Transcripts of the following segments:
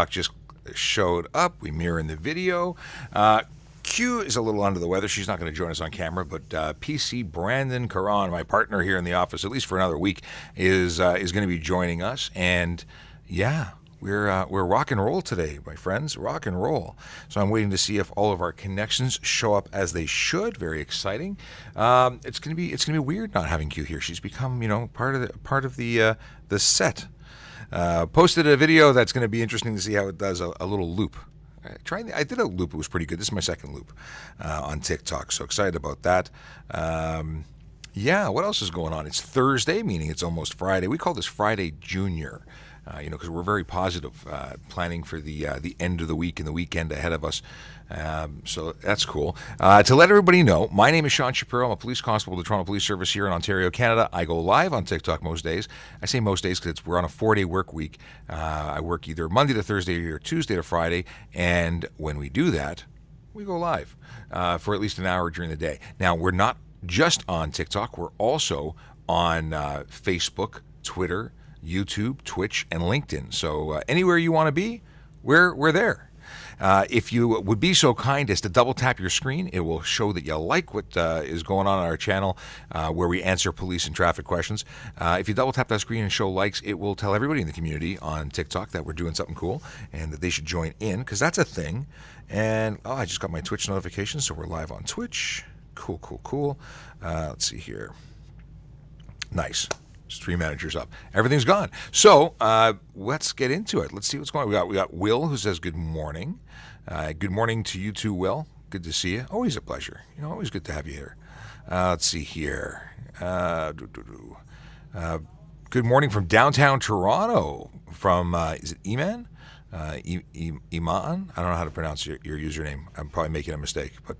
just showed up. We mirror in the video. Q is a little under the weather. She's not going to join us on camera, but PC Brandon Caron, my partner here in the office, at least for another week, is going to be joining us. And yeah, we're rock and roll today, my friends. Rock and roll. So I'm waiting to see if all of our connections show up as they should. Very exciting. It's gonna be weird not having Q here. She's become part of the set. Posted a video that's going to be interesting to see how it does a little loop. I did a loop. It was pretty good. This is my second loop on TikTok. So excited about that. Yeah, what else is going on? It's Thursday, meaning it's almost Friday. We call this Friday Junior, because we're very positive, planning for the end of the week and the weekend ahead of us. So that's cool. To let everybody know, my name is Sean Shapiro. I'm a police constable with the Toronto Police Service here in Ontario, Canada. I go live on TikTok most days. I say most days because we're on a 4-day work week. I work either Monday to Thursday or Tuesday to Friday, and when we do that, we go live for at least an hour during the day. Now, we're not just on TikTok. We're also on Facebook, Twitter, YouTube, Twitch, and LinkedIn. So anywhere you want to be, we're there. If you would be so kind as to double tap your screen, it will show that you like what is going on our channel where we answer police and traffic questions. If you double tap that screen and show likes, it will tell everybody in the community on TikTok that we're doing something cool and that they should join in, because that's a thing. And I just got my Twitch notification, so we're live on Twitch. Cool. Let's see here. Nice. Stream manager's up. Everything's gone. So let's get into it. Let's see what's going on. We got Will, who says good morning. Good morning to you too, Will. Good to see you. Always a pleasure. Always good to have you here. Let's see here. Good morning from downtown Toronto. From is it Eman? Iman? I don't know how to pronounce your username. I'm probably making a mistake, but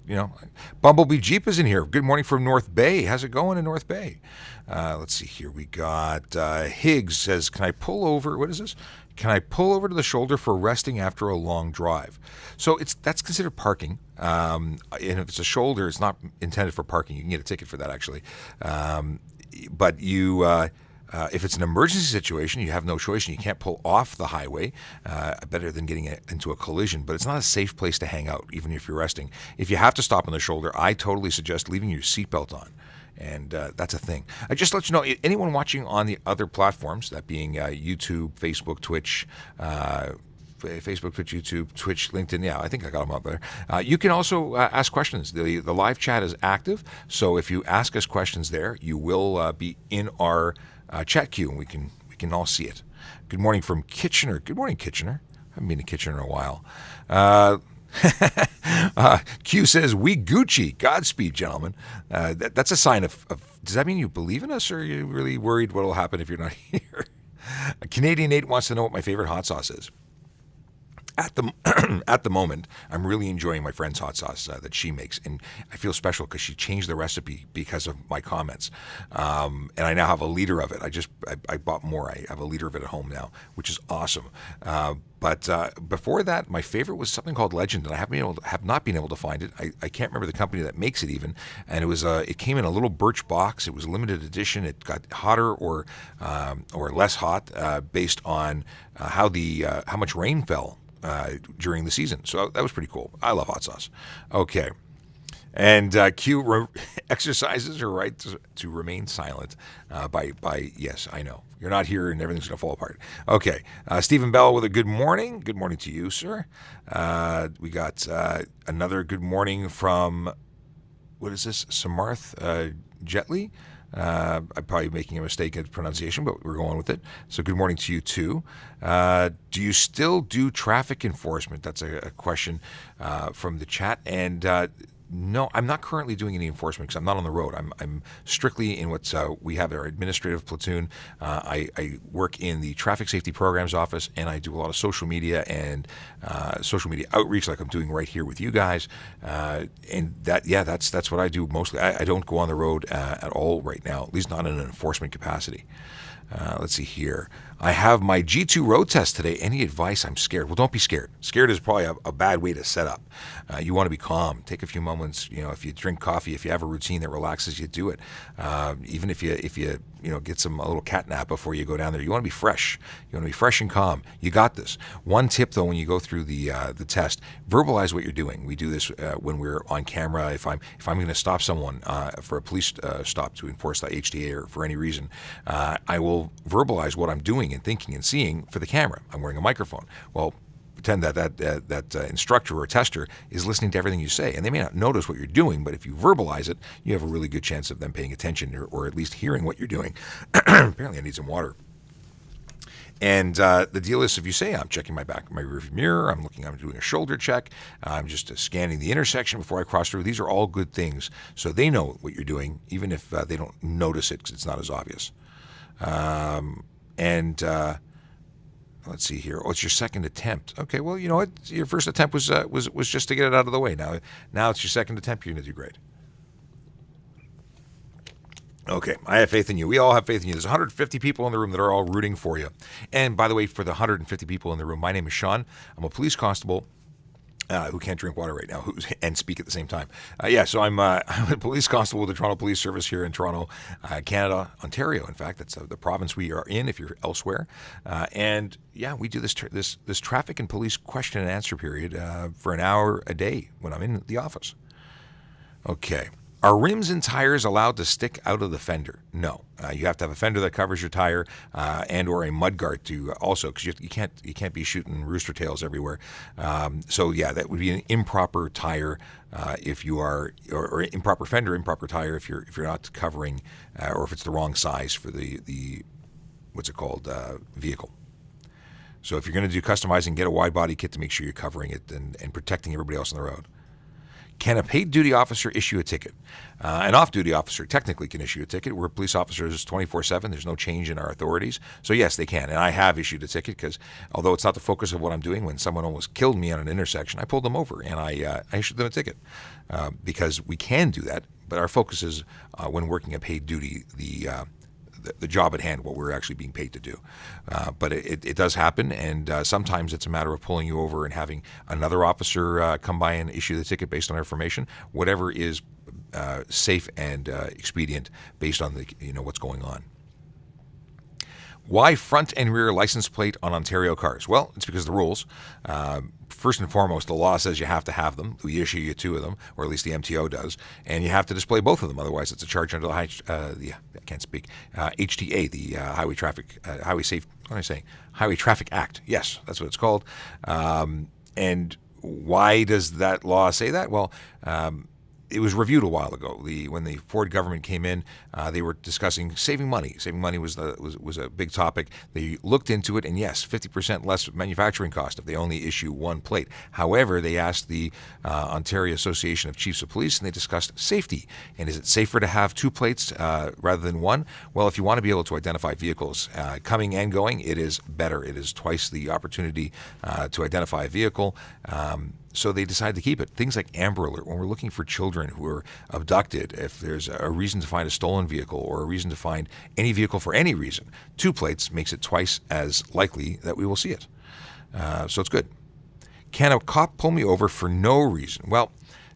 Bumblebee Jeep is in here. Good morning from North Bay. How's it going in North Bay? Let's see here. We got Higgs says, "Can I pull over?" What is this? Can I pull over to the shoulder for resting after a long drive? So that's considered parking. And if it's a shoulder, it's not intended for parking. You can get a ticket for that, actually. But you. If it's an emergency situation, you have no choice and you can't pull off the highway, better than getting into a collision. But it's not a safe place to hang out, even if you're resting. If you have to stop on the shoulder, I totally suggest leaving your seatbelt on. And that's a thing. I just let you know, anyone watching on the other platforms, that being YouTube, Facebook, Twitch, YouTube, Twitch, LinkedIn. Yeah, I think I got them up there. You can also ask questions. The live chat is active, so if you ask us questions there, you will be in our chat queue, and we can all see it. Good morning from Kitchener. Good morning, Kitchener. I haven't been to Kitchener in a while. Q says, "We Gucci. Godspeed, gentlemen." That's a sign of. Does that mean you believe in us, or are you really worried what will happen if you're not here? Canadian Nate wants to know what my favorite hot sauce is. At the moment, I'm really enjoying my friend's hot sauce that she makes, and I feel special because she changed the recipe because of my comments, and I now have a liter of it. I bought more. I have a liter of it at home now, which is awesome. But before that, my favorite was something called Legend, and I have not been able to find it. I can't remember the company that makes it even, and it came in a little birch box. It was a limited edition. It got hotter or less hot based on how much rain fell during the season. So that was pretty cool. I love hot sauce. Okay. And Q exercises her right to remain silent by yes, I know. You're not here and everything's going to fall apart. Okay. Stephen Bell with a good morning. Good morning to you, sir. We got another good morning from, what is this? Samarth Jetley. I'm probably making a mistake in pronunciation, but we're going with it. So good morning to you, too. Do you still do traffic enforcement? That's a question from the chat. And no, I'm not currently doing any enforcement because I'm not on the road. I'm strictly in what we have our administrative platoon. I work in the traffic safety programs office, and I do a lot of social media and social media outreach, like I'm doing right here with you guys. And that's what I do mostly. I don't go on the road at all right now, at least not in an enforcement capacity. Let's see here. I have my G2 road test today. Any advice? I'm scared. Well, don't be scared. Scared is probably a bad way to set up. You want to be calm. Take a few moments. If you drink coffee, if you have a routine that relaxes you, do it. Even if you get a little cat nap before you go down there. You want to be fresh. You want to be fresh and calm. You got this. One tip though, when you go through the test, verbalize what you're doing. We do this when we're on camera. If I'm going to stop someone for a police stop to enforce the HTA or for any reason, I will verbalize what I'm doing and thinking and seeing for the camera. I'm wearing a microphone. Well, pretend that instructor or tester is listening to everything you say, and they may not notice what you're doing, but if you verbalize it, you have a really good chance of them paying attention or at least hearing what you're doing. Apparently I need some water. And the deal is, if you say, I'm checking my rearview mirror, I'm doing a shoulder check, I'm just scanning the intersection before I cross through, these are all good things. So they know what you're doing, even if they don't notice it because it's not as obvious. Let's see here. Oh, it's your second attempt. Okay, well, you know what? Your first attempt was just to get it out of the way. Now it's your second attempt. You're going to do great. Okay, I have faith in you. We all have faith in you. There's 150 people in the room that are all rooting for you. And by the way, for the 150 people in the room, my name is Sean. I'm a police constable who can't drink water right now and speak at the same time. So I'm a police constable with the Toronto Police Service here in Toronto, Canada, Ontario. In fact, that's the province we are in if you're elsewhere. We do this traffic and police question and answer period for an hour a day when I'm in the office. Okay. Are rims and tires allowed to stick out of the fender? No. You have to have a fender that covers your tire and or a mudguard to also, because you can't be shooting rooster tails everywhere. That would be an improper tire if you are, or improper fender, improper tire if you're not covering or if it's the wrong size for the what's it called, vehicle. So if you're going to do customizing, get a wide body kit to make sure you're covering it and protecting everybody else on the road. Can a paid duty officer issue a ticket? An off-duty officer technically can issue a ticket. We're police officers 24/7. There's no change in our authorities. So yes, they can. And I have issued a ticket because although it's not the focus of what I'm doing, when someone almost killed me on an intersection, I pulled them over and I issued them a ticket because we can do that. But our focus is when working a paid duty, the job at hand, what we're actually being paid to do. But it does happen, and sometimes it's a matter of pulling you over and having another officer come by and issue the ticket based on our information, whatever is safe and expedient based on what's going on. Why front and rear license plate on Ontario cars? Well, it's because of the rules. First and foremost, the law says you have to have them. We issue you two of them, or at least the MTO does, and you have to display both of them. Otherwise, it's a charge under the HTA, the Highway Traffic Act. Yes, that's what it's called. And why does that law say that? Well, it was reviewed a while ago. When the Ford government came in, they were discussing saving money. Saving money was a big topic. They looked into it, and yes, 50% less manufacturing cost if they only issue one plate. However, they asked the Ontario Association of Chiefs of Police, and they discussed safety. And is it safer to have two plates rather than one? Well, if you want to be able to identify vehicles coming and going, it is better. It is twice the opportunity to identify a vehicle. So they decided to keep it. Things like Amber Alert, when we're looking for children who are abducted, if there's a reason to find a stolen vehicle or a reason to find any vehicle for any reason, two plates makes it twice as likely that we will see it. So it's good. Can a cop pull me over for no reason? Well,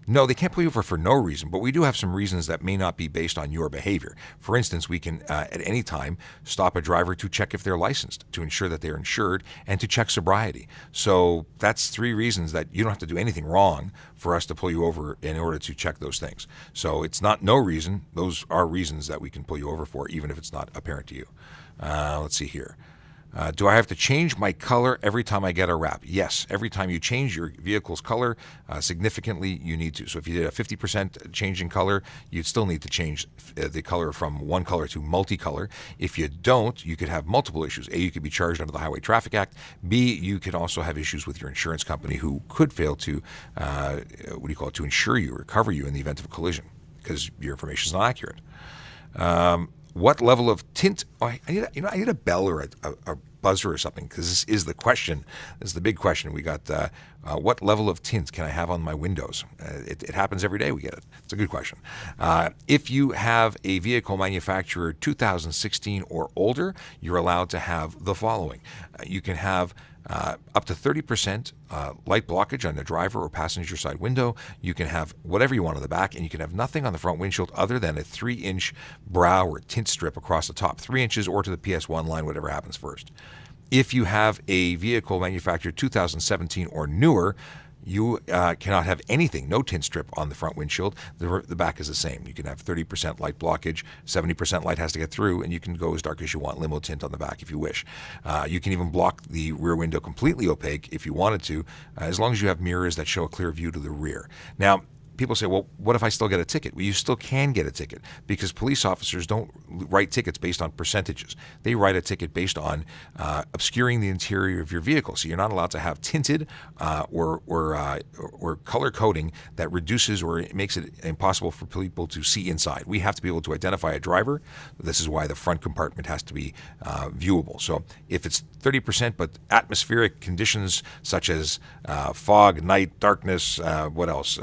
no, they can't pull you over for no reason, but we do have some reasons that may not be based on your behavior. For instance, we can at any time stop a driver to check if they're licensed, to ensure that they're insured, and to check sobriety. So that's three reasons that you don't have to do anything wrong for us to pull you over in order to check those things. So it's not no reason. Those are reasons that we can pull you over for, even if it's not apparent to you. Let's see here. Do I have to change my color every time I get a wrap? Yes. Every time you change your vehicle's color significantly, you need to. So if you did a 50% change in color, you'd still need to change the color from one color to multicolor. If you don't, you could have multiple issues. A, you could be charged under the Highway Traffic Act. B, you could also have issues with your insurance company who could fail to, to insure you or cover you in the event of a collision because your information is not accurate. What level of tint? I need a bell or buzzer or something, because this is the question. This is the big question. We got what level of tint can I have on my windows? It happens every day. We get it. It's a good question. If you have a vehicle manufacturer 2016 or older, you're allowed to have the following. You can have up to 30% light blockage on the driver or passenger side window. You can have whatever you want on the back, and you can have nothing on the front windshield other than a 3-inch brow or tint strip across the top, 3 inches or to the PS1 line, whatever happens first. If you have a vehicle manufactured 2017 or newer, you cannot have anything, no tint strip on the front windshield. The back is the same. You can have 30% light blockage, 70% light has to get through, and you can go as dark as you want, limo tint on the back if you wish. You can even block the rear window completely opaque if you wanted to, as long as you have mirrors that show a clear view to the rear. Now, people say, well, what if I still get a ticket? Well, you still can get a ticket, because police officers don't write tickets based on percentages. They write a ticket based on obscuring the interior of your vehicle. So you're not allowed to have tinted or color coding that reduces or makes it impossible for people to see inside. We have to be able to identify a driver. This is why the front compartment has to be viewable. So if it's 30%, but atmospheric conditions such as fog, night, darkness, what else?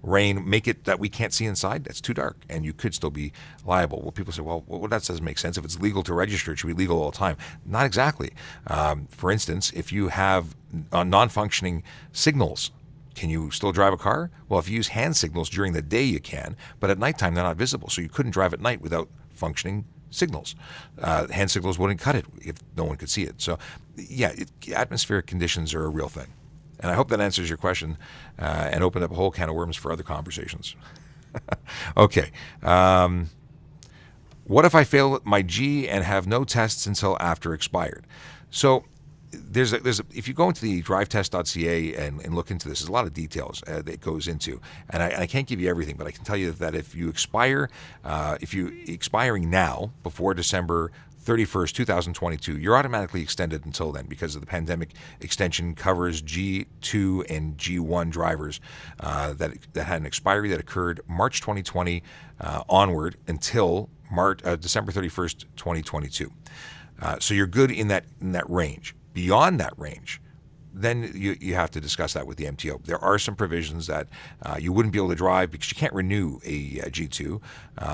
Rain, make it that we can't see inside, that's too dark, and you could still be liable. Well, people say, well, that doesn't make sense. If it's legal to register, it should be legal all the time. Not exactly. For instance, if you have non-functioning signals, can you still drive a car? Well, if you use hand signals during the day, you can, but at nighttime, they're not visible, so you couldn't drive at night without functioning signals. Hand signals wouldn't cut it if no one could see it. So, yeah, atmospheric conditions are a real thing. And I hope that answers your question and opened up a whole can of worms for other conversations. Okay. What if I fail my G and have no tests until after expired? So if you go into the drivetest.ca and look into this, there's a lot of details that it goes into. And I can't give you everything, but I can tell you that if you expiring now before December 31st, 2022, you're automatically extended until then, because of the pandemic extension covers G2 and G1 drivers that had an expiry that occurred March 2020 onward until December 31st, 2022. So you're good in that range. Beyond that range, then you have to discuss that with the MTO. There are some provisions that you wouldn't be able to drive because you can't renew a G2,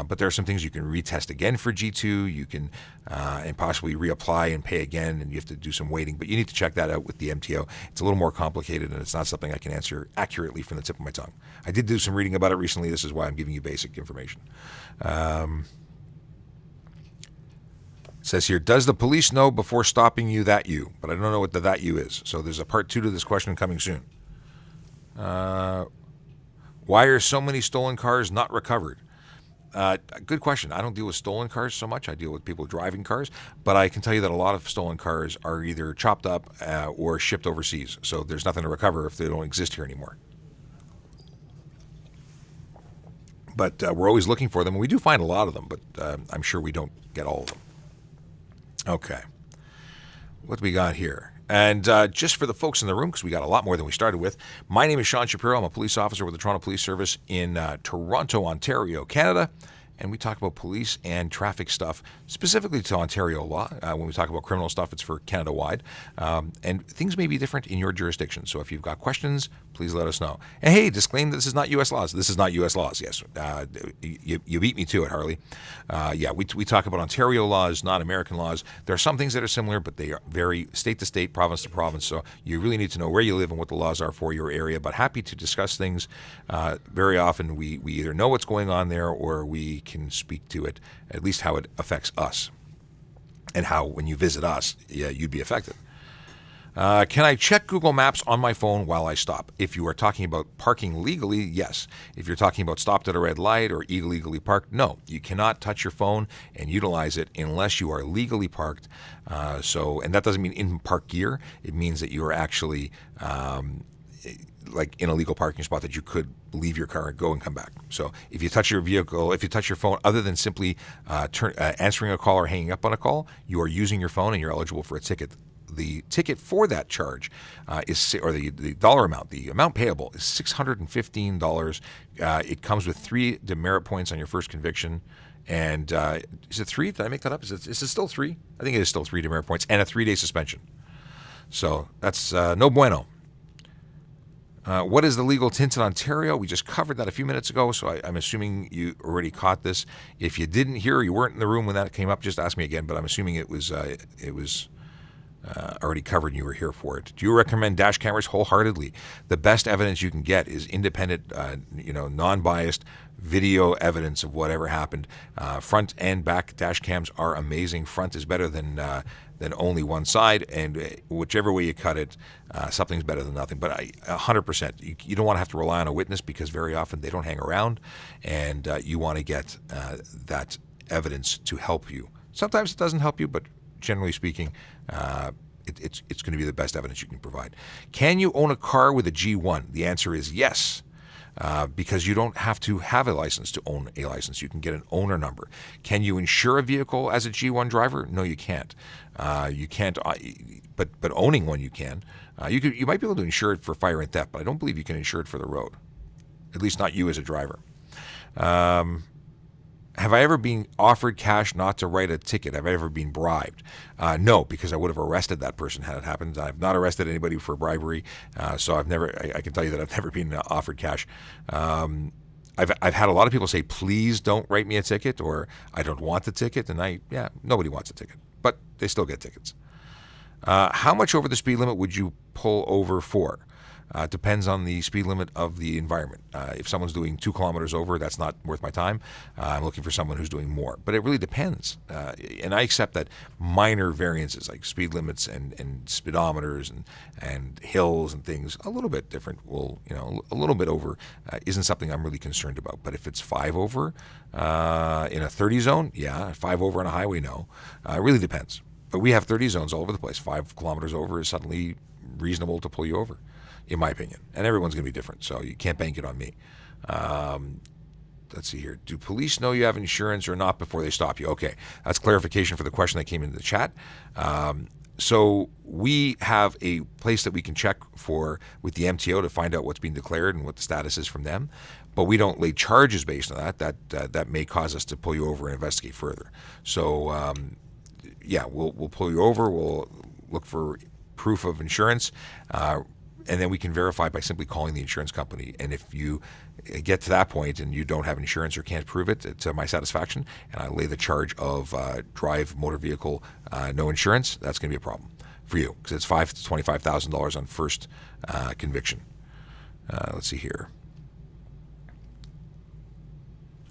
but there are some things you can retest again for G2. You can and possibly reapply and pay again, and you have to do some waiting. But you need to check that out with the MTO. It's a little more complicated, and it's not something I can answer accurately from the tip of my tongue. I did do some reading about it recently. This is why I'm giving you basic information. It says here, does the police know before stopping you that you? But I don't know what the that you is. So there's a part 2 to this question coming soon. Why are so many stolen cars not recovered? Good question. I don't deal with stolen cars so much. I deal with people driving cars. But I can tell you that a lot of stolen cars are either chopped up or shipped overseas. So there's nothing to recover if they don't exist here anymore. But we're always looking for them. And we do find a lot of them, but I'm sure we don't get all of them. Okay. What do we got here? And just for the folks in the room, because we got a lot more than we started with, my name is Sean Shapiro. I'm a police officer with the Toronto Police Service in Toronto, Ontario, Canada. And we talk about police and traffic stuff, specifically to Ontario law. When we talk about criminal stuff, it's for Canada-wide. And things may be different in your jurisdiction. So if you've got questions, please let us know. And hey, disclaim that this is not U.S. laws. This is not U.S. laws, yes. You beat me to it, Harley. We talk about Ontario laws, not American laws. There are some things that are similar, but they vary state to state, province to province. So you really need to know where you live and what the laws are for your area. But happy to discuss things. Very often we either know what's going on there or we can speak to it, at least how it affects us and how when you visit us, you'd be affected. Can I check Google Maps on my phone while I stop? If you are talking about parking legally, yes. If you're talking about stopped at a red light or illegally parked, no. You cannot touch your phone and utilize it unless you are legally parked. And that doesn't mean in park gear. It means that you are actually like in a legal parking spot that you could leave your car and go and come back. So if you touch your vehicle, if you touch your phone, other than simply answering a call or hanging up on a call, you are using your phone and you're eligible for a ticket. The ticket for that charge the dollar amount, the amount payable is $615. It comes with 3 demerit points on your first conviction, And is it 3? Did I make that up? Is it still 3? I think it is still 3 demerit points and a 3-day suspension. So that's no bueno. What is the legal tint in Ontario? We just covered that a few minutes ago, so I'm assuming you already caught this. If you didn't hear, you weren't in the room when that came up, just ask me again, but I'm assuming it was already covered and you were here for it. Do you recommend dash cameras? Wholeheartedly. The best evidence you can get is independent, non-biased video evidence of whatever happened. Front and back dash cams are amazing. Front is better than only one side, and whichever way you cut it, something's better than nothing. But 100%, you don't want to have to rely on a witness because very often they don't hang around, and you want to get that evidence to help you. Sometimes it doesn't help you, but generally speaking, it's going to be the best evidence you can provide. Can you own a car with a G1? The answer is yes. Because you don't have to have a license to own a license. You can get an owner number. Can you insure a vehicle as a G1 driver? No, you can't. You can't, but owning one you can. You might be able to insure it for fire and theft, but I don't believe you can insure it for the road. At least not you as a driver. Have I ever been offered cash not to write a ticket? Have I ever been bribed? No, because I would have arrested that person had it happened. I've not arrested anybody for bribery, so I can tell you that I've never been offered cash. I've had a lot of people say, please don't write me a ticket, or I don't want the ticket, and nobody wants a ticket, but they still get tickets. How much over the speed limit would you pull over for? Depends on the speed limit of the environment. If someone's doing 2 kilometers over, that's not worth my time. I'm looking for someone who's doing more. But it really depends. And I accept that minor variances like speed limits and speedometers and hills and things, a little bit different, a little bit over isn't something I'm really concerned about. But if it's 5 over in a 30 zone, 5 over on a highway, no. It really depends. But we have 30 zones all over the place. 5 kilometers over is suddenly reasonable to pull you over, in my opinion. And everyone's going to be different, so you can't bank it on me. Let's see here. Do police know you have insurance or not before they stop you? Okay, that's clarification for the question that came into the chat. So we have a place that we can check for with the MTO to find out what's being declared and what the status is from them. But we don't lay charges based on that. That may cause us to pull you over and investigate further. So, we'll pull you over. We'll look for proof of insurance. And then we can verify by simply calling the insurance company. And if you get to that point and you don't have insurance or can't prove it to my satisfaction, and I lay the charge of drive motor vehicle no insurance, that's going to be a problem for you because it's $5,000 to $25,000 on first conviction. Let's see here.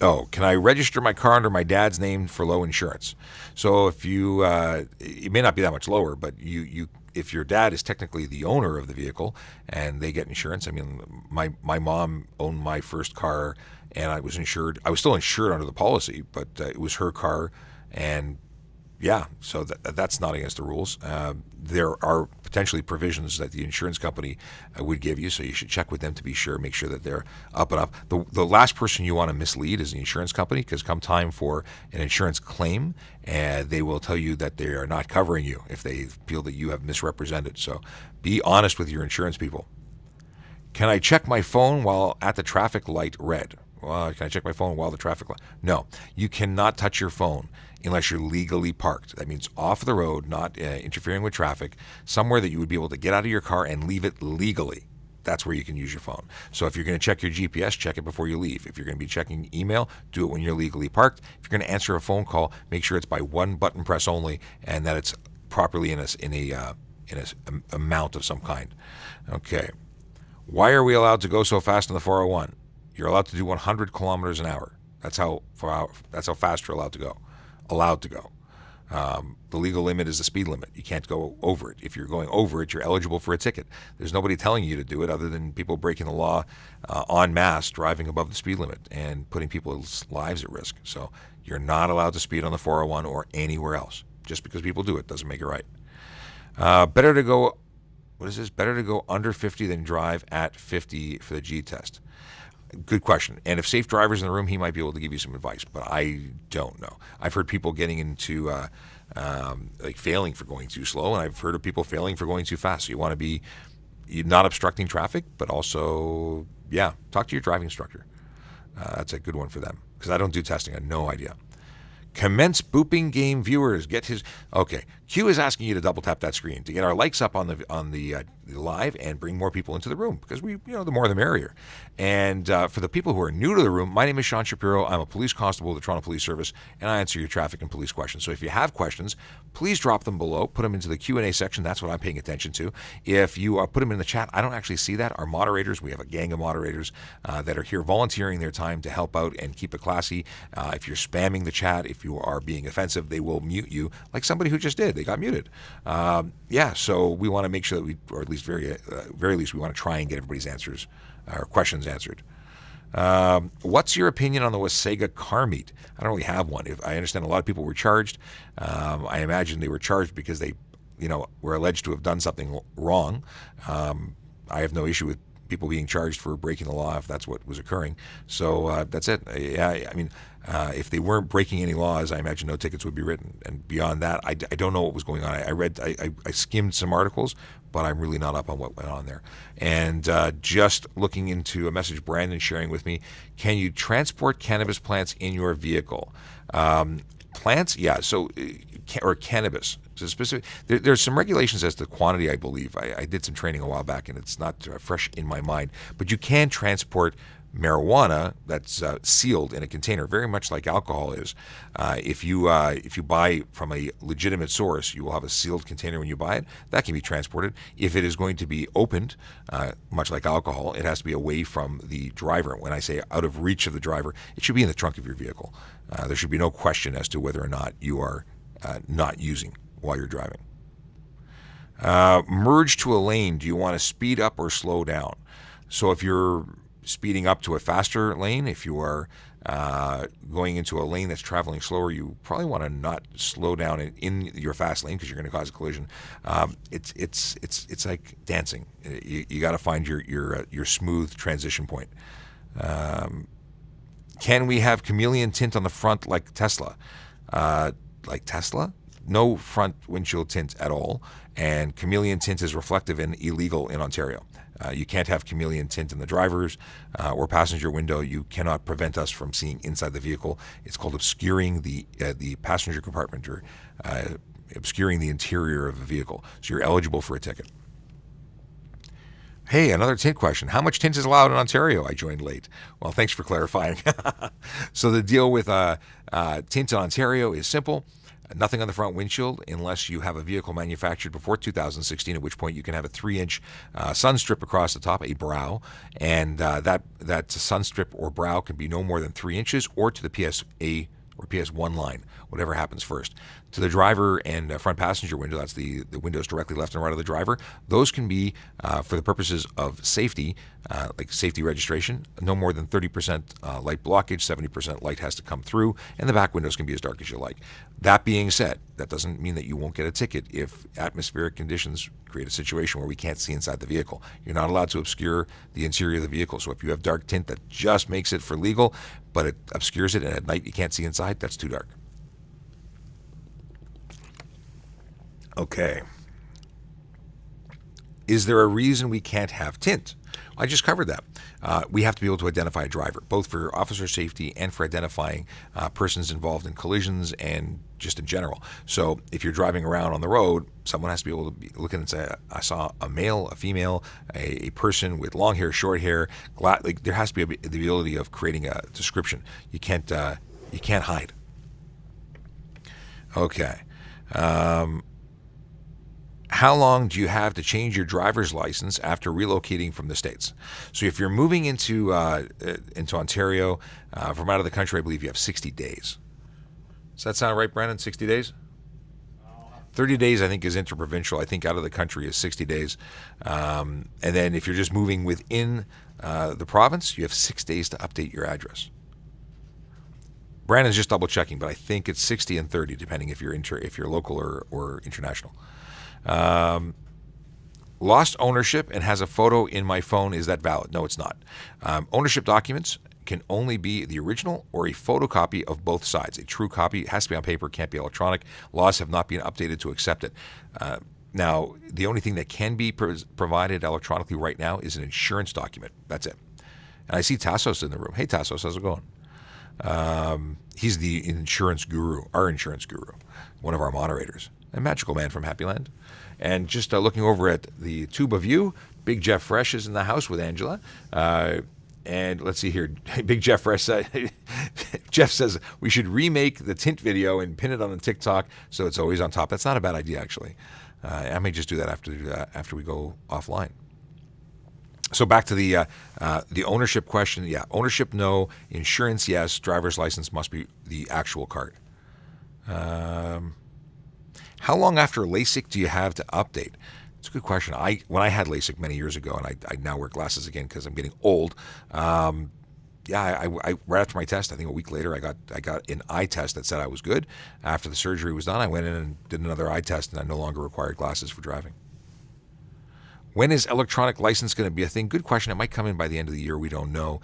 Oh, can I register my car under my dad's name for low insurance? So if you, it may not be that much lower, but if your dad is technically the owner of the vehicle and they get insurance, I mean, my mom owned my first car and I was insured. I was still insured under the policy, but it was her car, and so that's not against the rules. There are potentially provisions that the insurance company would give you, so you should check with them to be sure, make sure that they're up and up. The last person you want to mislead is the insurance company, because come time for an insurance claim, they will tell you that they are not covering you if they feel that you have misrepresented. So be honest with your insurance people. Can I check my phone while at the traffic light red? Well, can I check my phone while the traffic light? No, you cannot touch your phone unless you're legally parked. That means off the road, not interfering with traffic, somewhere that you would be able to get out of your car and leave it legally. That's where you can use your phone. So if you're going to check your GPS, check it before you leave. If you're going to be checking email, do it when you're legally parked. If you're going to answer a phone call, make sure it's by one button press only, and that it's properly in a amount of some kind. Okay. Why are we allowed to go so fast in the 401? You're allowed to do 100 kilometers an hour. That's how fast you're allowed to go. The legal limit is the speed limit. You can't go over it. If you're going over it, you're eligible for a ticket. There's nobody telling you to do it other than people breaking the law en masse, driving above the speed limit and putting people's lives at risk. So you're not allowed to speed on the 401 or anywhere else. Just because people do it doesn't make it right. Better to go under 50 than drive at 50 for the G test. Good question. And if Safe Driver's in the room, he might be able to give you some advice, but I don't know. I've heard people getting into failing for going too slow, and I've heard of people failing for going too fast. So you want to be not obstructing traffic, but also, talk to your driving instructor. That's a good one for them, because I don't do testing. I have no idea. Commence booping game viewers. Get his okay. Q is asking you to double tap that screen to get our likes up on the live and bring more people into the room because the more the merrier. And for the people who are new to the room, my name is Sean Shapiro. I'm a police constable of the Toronto Police Service, and I answer your traffic and police questions. So if you have questions, please drop them below. Put them into the Q&A section. That's what I'm paying attention to. If you put them in the chat, I don't actually see that. Our moderators, we have a gang of moderators that are here volunteering their time to help out and keep it classy. If you're spamming the chat, if you are being offensive, they will mute you, like somebody who just did. They got muted. So we want to make sure that or at least very least, we want to try and get everybody's answers or questions answered. What's your opinion on the Wasaga car meet? I don't really have one. I understand a lot of people were charged. I imagine they were charged because they, were alleged to have done something wrong. I have no issue with people being charged for breaking the law if that's what was occurring. So that's it. If they weren't breaking any laws, I imagine no tickets would be written. And beyond that, I don't know what was going on. I skimmed some articles, but I'm really not up on what went on there. And just looking into a message Brandon sharing with me, can you transport cannabis plants in your vehicle? Plants, yeah. So, or cannabis. So specific. There's some regulations as to quantity, I believe. I did some training a while back, and it's not fresh in my mind. But you can transport marijuana that's sealed in a container, very much like alcohol is. If you buy from a legitimate source, you will have a sealed container when you buy it. That can be transported. If it is going to be opened, much like alcohol, it has to be away from the driver. When I say out of reach of the driver, it should be in the trunk of your vehicle. There should be no question as to whether or not you are not using while you're driving. Merge to a lane. Do you want to speed up or slow down? So if you're speeding up to a faster lane, if you are going into a lane that's traveling slower, you probably want to not slow down in your fast lane because you're going to cause a collision. It's like dancing. You got to find your smooth transition point. Can we have chameleon tint on the front like Tesla? Like Tesla? No front windshield tint at all, and chameleon tint is reflective and illegal in Ontario. You can't have chameleon tint in the driver's or passenger window. You cannot prevent us from seeing inside the vehicle. It's called obscuring the passenger compartment or obscuring the interior of the vehicle. So you're eligible for a ticket. Hey, another tint question. How much tint is allowed in Ontario? I joined late. Well, thanks for clarifying. So the deal with tint in Ontario is simple. Nothing on the front windshield unless you have a vehicle manufactured before 2016, at which point you can have a 3-inch sun strip across the top, a brow, and that sun strip or brow can be no more than 3 inches or to the PSA or PS1 line, whatever happens first. To the driver and front passenger window, that's the windows directly left and right of the driver, those can be, for the purposes of safety, like safety registration, no more than 30% light blockage, 70% light has to come through, and the back windows can be as dark as you like. That being said, that doesn't mean that you won't get a ticket if atmospheric conditions create a situation where we can't see inside the vehicle. You're not allowed to obscure the interior of the vehicle. So if you have dark tint that just makes it for legal, but it obscures it and at night you can't see inside, that's too dark. Okay. Is there a reason we can't have tint? I just covered that. We have to be able to identify a driver, both for officer safety and for identifying persons involved in collisions and just in general. So if you're driving around on the road, someone has to be able to be looking and say, I saw a male, a female, a person with long hair, short hair. Like there has to be the ability of creating a description. You can't hide. Okay. How long do you have to change your driver's license after relocating from the States? So if you're moving into Ontario from out of the country, I believe you have 60 days. Does that sound right, Brandon? 60 days? 30 days, I think, is interprovincial. I think out of the country is 60 days. And then if you're just moving within the province, you have 6 days to update your address. Brandon's just double checking, but I think it's 60 and 30, depending if you're local or international. Lost ownership and has a photo in my phone. Is that valid? No, it's not. Ownership documents can only be the original or a photocopy of both sides. A true copy has to be on paper, can't be electronic. Laws have not been updated to accept it. Now, the only thing that can be provided electronically right now is an insurance document. That's it. And I see Tassos in the room. Hey, Tassos, how's it going? He's the insurance guru, our insurance guru, one of our moderators, a magical man from Happy Land. And just looking over at the tube of you, Big Jeff Fresh is in the house with Angela. And let's see here. Big Jeff Fresh Jeff says we should remake the tint video and pin it on the TikTok so it's always on top. That's not a bad idea, actually. I may just do that after we go offline. So back to the ownership question. Yeah, ownership, no. Insurance, yes. Driver's license must be the actual card. How long after LASIK do you have to update? It's a good question. When I had LASIK many years ago, and I now wear glasses again because I'm getting old. I right after my test, I think a week later, I got an eye test that said I was good. After the surgery was done, I went in and did another eye test, and I no longer required glasses for driving. When is electronic license going to be a thing? Good question. It might come in by the end of the year. We don't know.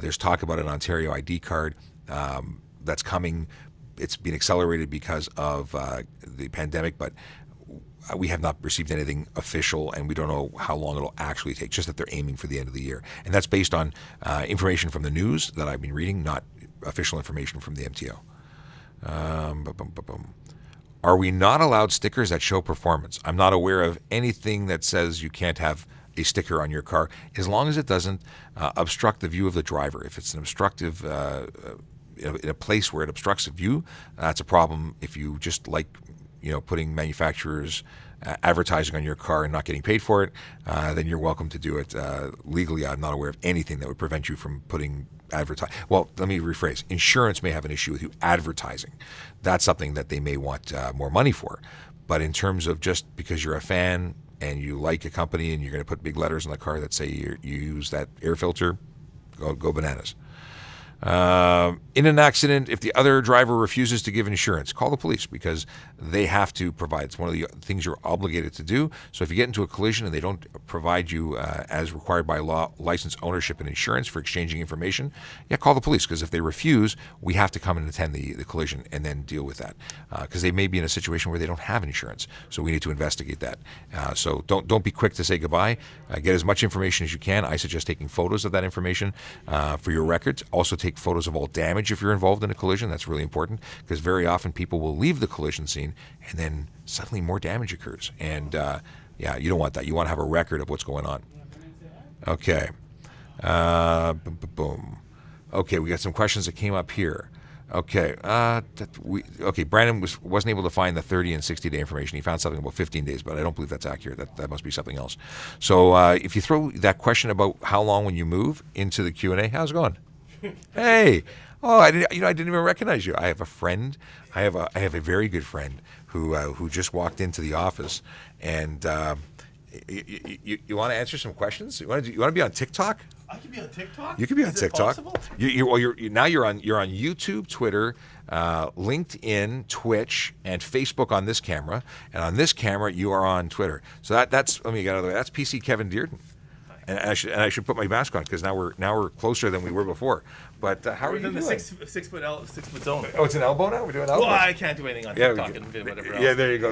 There's talk about an Ontario ID card that's coming. It's been accelerated because of the pandemic, but we have not received anything official, and we don't know how long it'll actually take, just that they're aiming for the end of the year. And that's based on information from the news that I've been reading, not official information from the MTO. Are we not allowed stickers that show performance? I'm not aware of anything that says you can't have a sticker on your car, as long as it doesn't obstruct the view of the driver. If it's an obstructive, in a place where it obstructs the view, that's a problem. If you just like, putting manufacturers advertising on your car and not getting paid for it, then you're welcome to do it legally. I'm not aware of anything that would prevent you from putting advertising. Well, let me rephrase. Insurance may have an issue with you advertising. That's something that they may want more money for. But in terms of just because you're a fan and you like a company and you're going to put big letters on the car that say you use that air filter, go bananas. In an accident, if the other driver refuses to give insurance, call the police, because they have to provide. It's one of the things you're obligated to do. So if you get into a collision and they don't provide you, as required by law, license, ownership, and insurance for exchanging information, call the police, because if they refuse, we have to come and attend the collision and then deal with that, because they may be in a situation where they don't have insurance. So we need to investigate that. So don't be quick to say goodbye. Get as much information as you can. I suggest taking photos of that information for your records. Also take photos of all damage if you're involved in a collision. That's really important, because very often people will leave the collision scene and then suddenly more damage occurs. And you don't want that. You want to have a record of what's going on. Okay. Boom. Okay, we got some questions that came up here. Okay. Brandon wasn't able to find the 30 and 60-day information. He found something about 15 days, but I don't believe that's accurate. That must be something else. So if you throw that question about how long when you move into the Q&A, how's it going? Hey, I didn't even recognize you. I have a friend. I have a very good friend who just walked into the office, and you want to answer some questions? You want to be on TikTok? I can be on TikTok. You can be on TikTok. Possible? You're on YouTube, Twitter, LinkedIn, Twitch, and Facebook on this camera, and on this camera you are on Twitter. So that's let me get out of the way. That's PC Kevin Dearden. And I should put my mask on, because now we're closer than we were before. But how are you doing? The 6 foot zone. Oh, it's an elbow now. We're doing elbow. Well, I can't do anything on TikTok and whatever else. Yeah, there you go.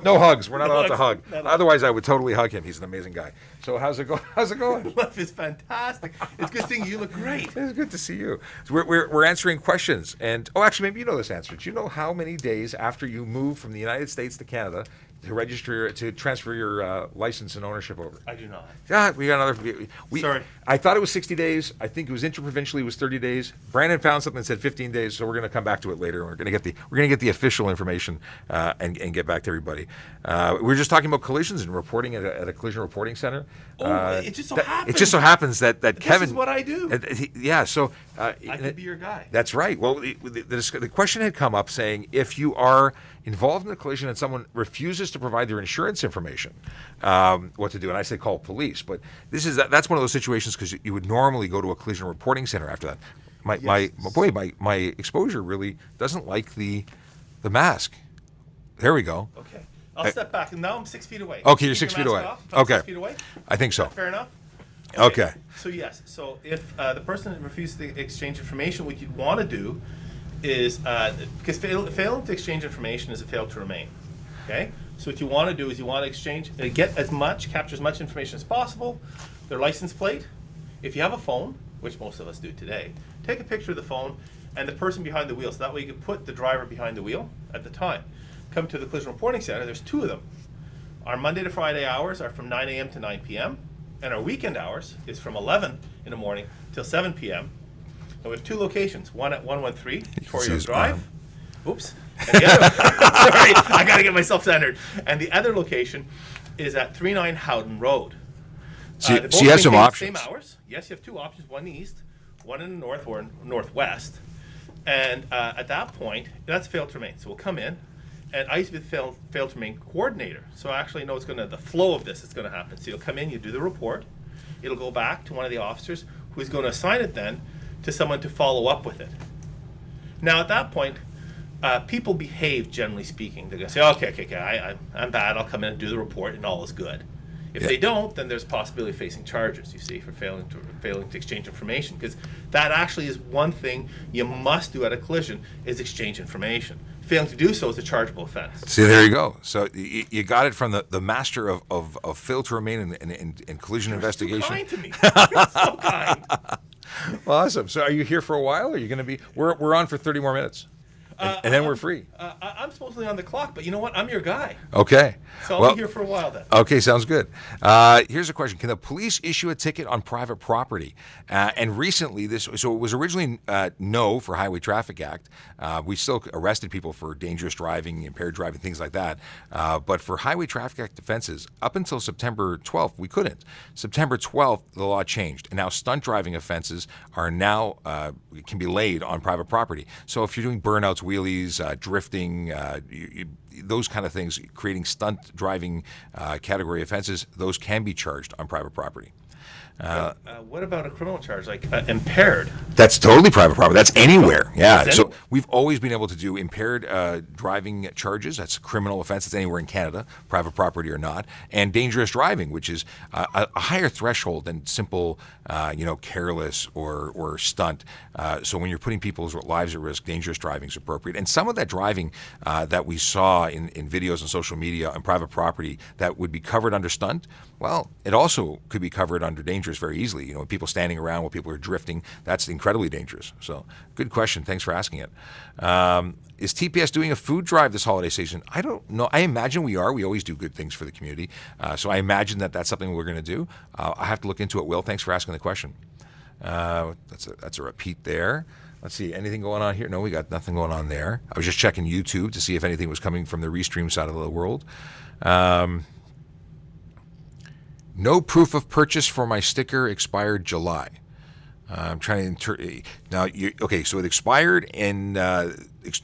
No hugs. We're not allowed to hug. Otherwise, I would totally hug him. He's an amazing guy. So how's it going? Life is fantastic. It's good seeing you. Look great. It's good to see you. So we're answering questions, and actually, maybe you know this answer. Do you know how many days after you move from the United States to Canada to transfer your license and ownership over? I do not. Yeah, we got another. Sorry. I thought it was 60 days. I think it was interprovincially. It was 30 days. Brandon found something that said 15 days. So we're going to come back to it later. We're going to get the official information and get back to everybody. We were just talking about collisions and reporting at a collision reporting center. It just so happens. It just so happens that Kevin. This is what I do. Yeah. So I could be your guy. That's right. Well, the question had come up saying, if you are involved in a collision and someone refuses to provide their insurance information, what to do? And I say call police. But that's one of those situations, because you would normally go to a collision reporting center after that. My exposure really doesn't like the mask. There we go. Okay. I'll step back, and now I'm 6 feet away. Okay, you're 6 feet away. Okay. 6 feet away? I think so. Fair enough? Okay. So yes. So if the person refuses to exchange information, what you'd want to do is, because failing to exchange information is a fail to remain. Okay? So what you want to do is you want to capture as much information as possible, their license plate. If you have a phone, which most of us do today, take a picture of the phone and the person behind the wheel. So that way you can put the driver behind the wheel at the time. Come to the collision reporting center, there's 2 of them. Our Monday to Friday hours are from 9 a.m. to 9 p.m. and our weekend hours is from 11 in the morning till 7 p.m. And we have 2 locations, one at 113 Victoria Drive. Oops. And the other, sorry, I got to get myself centered. And the other location is at 39 Howden Road. So They both you have some maintain the options. Same hours. Yes, you have 2 options, one in the east, one in the north or northwest. And at that point, that's failed to remain. So we'll come in, and I used to be the failed to remain coordinator. So I actually know the flow of this is going to happen. So you'll come in, you do the report. It'll go back to one of the officers who's going to assign it then to someone to follow up with it. Now at that point, people behave, generally speaking. They're going to say, okay, I'm bad. I'll come in and do the report, and all is good. If they don't, then there's a possibility of facing charges, you see, for failing to exchange information. Because that actually is one thing you must do at a collision, is exchange information. Failing to do so is a chargeable offense. See, there you go. So you got it from the master of fail to remain in collision investigation. So kind to me. You're so kind. Well, awesome. So are you here for a while? Or are you going to be? We're on for 30 more minutes. And then we're free. I'm supposedly on the clock, but you know what? I'm your guy. Okay. So I'll be here for a while then. Okay, sounds good. Here's a question. Can the police issue a ticket on private property? And recently, so it was originally no for Highway Traffic Act. We still arrested people for dangerous driving, impaired driving, things like that. But for Highway Traffic Act offenses, up until September 12th, we couldn't. September 12th, the law changed. And now stunt driving offenses are now, can be laid on private property. So if you're doing burnouts, wheelies, drifting, those kind of things, creating stunt driving category offenses, those can be charged on private property. What about a criminal charge, like impaired? That's totally private property. That's anywhere. Yeah. That's So anywhere. we've always been able to do impaired driving charges. That's a criminal offense. It's anywhere in Canada, private property or not. And dangerous driving, which is a higher threshold than simple, careless or stunt. So when you're putting people's lives at risk, dangerous driving is appropriate. And some of that driving that we saw in videos on social media on private property that would be covered under stunt, well, it also could be covered under dangerous very easily. People standing around while people are drifting, that's incredibly dangerous. So good question. Thanks for asking it. Is TPS doing a food drive this holiday season? I don't know. I imagine we are. We always do good things for the community. So I imagine that's something we're going to do. I have to look into it. Will, thanks for asking the question. That's a repeat there. Let's see, anything going on here? No, we got nothing going on there. I was just checking YouTube to see if anything was coming from the Restream side of the world. No proof of purchase for my sticker, expired July. I'm trying to okay, so it expired in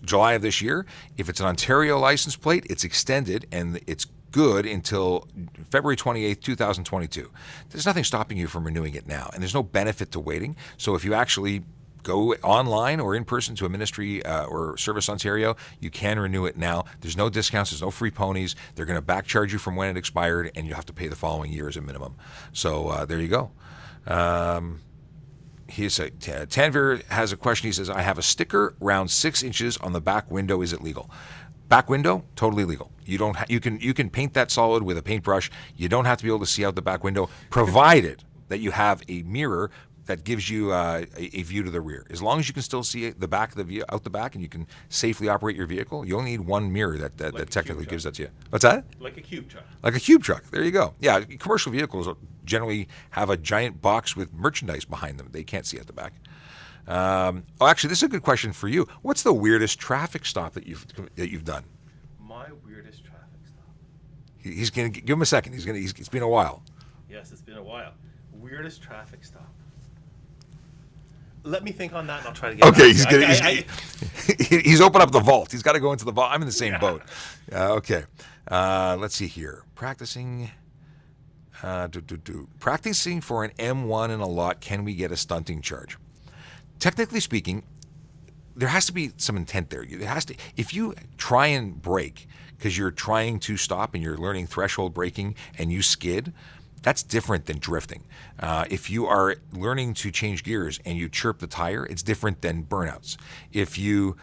July of this year. If it's an Ontario license plate, it's extended and it's good until February 28th, 2022. There's nothing stopping you from renewing it now, and there's no benefit to waiting. So if you actually go online or in person to a ministry or Service Ontario, you can renew it now. There's no discounts, there's no free ponies. They're going to back charge you from when it expired, and you have to pay the following year as a minimum. So there you go. Tanvir has a question. He says, I have a sticker around 6 inches on the back window. Is it legal? Back window, totally legal. You don't. You can paint that solid with a paintbrush. You don't have to be able to see out the back window, provided that you have a mirror that gives you a view to the rear. As long as you can still see the back of the view out the back, and you can safely operate your vehicle, you only need one mirror that technically gives that to you. What's that? Like a cube truck. Like a cube truck. There you go. Yeah, commercial vehicles generally have a giant box with merchandise behind them. They can't see at the back. Actually, this is a good question for you. What's the weirdest traffic stop that you've done? My weirdest traffic stop. He's gonna give him a second. It's been a while. Yes, it's been a while. Weirdest traffic stop. Let me think on that, and I'll try to get. Okay, back. he's opened up the vault. He's got to go into the vault. I'm in the same boat. Okay, let's see here. Practicing. Practicing for an M1 in a lot. Can we get a stunting charge? Technically speaking, there has to be some intent there. There has to. If you try and brake because you're trying to stop and you're learning threshold braking and you skid, that's different than drifting. If you are learning to change gears and you chirp the tire, it's different than burnouts. If you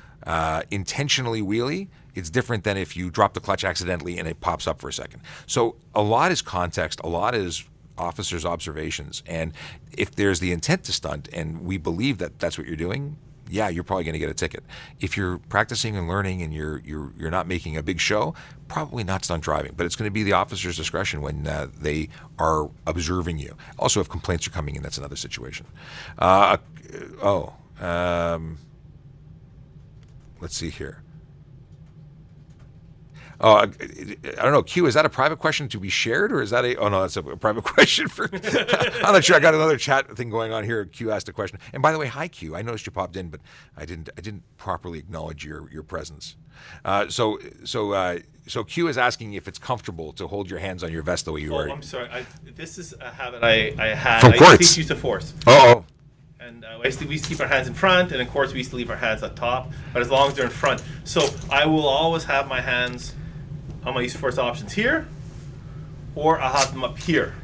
intentionally wheelie, it's different than if you drop the clutch accidentally and it pops up for a second. So a lot is context, a lot is officers' observations. And if there's the intent to stunt and we believe that that's what you're doing, yeah, you're probably going to get a ticket. If you're practicing and learning and you're not making a big show, probably not stunt driving. But it's going to be the officer's discretion when they are observing you. Also, if complaints are coming in, that's another situation. Let's see here. Oh, I don't know. Q, is that a private question to be shared, or is that a? Oh no, that's a private question for. I'm not sure. I got another chat thing going on here. Q asked a question, and by the way, hi Q. I noticed you popped in, but I didn't properly acknowledge your presence. So Q is asking if it's comfortable to hold your hands on your vest the way you are. Oh, I'm sorry. This is a habit I had. From courts. I used to use the force. Oh. And we used to keep our hands in front, and of course we used to leave our hands at top. But as long as they're in front, so I will always have my hands on my use of force options here, or I'll have them up here.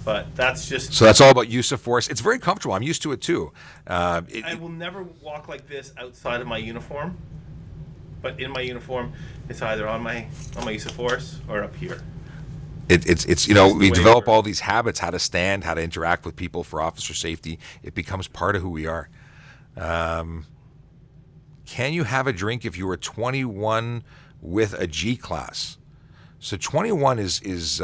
But that's just. So that's all about use of force. It's very comfortable. I'm used to it too. I will never walk like this outside of my uniform. But in my uniform, it's either on my use of force or up here. It's we develop all these habits, how to stand, how to interact with people for officer safety. It becomes part of who we are. Can you have a drink if you were 21 with a G class? So 21 is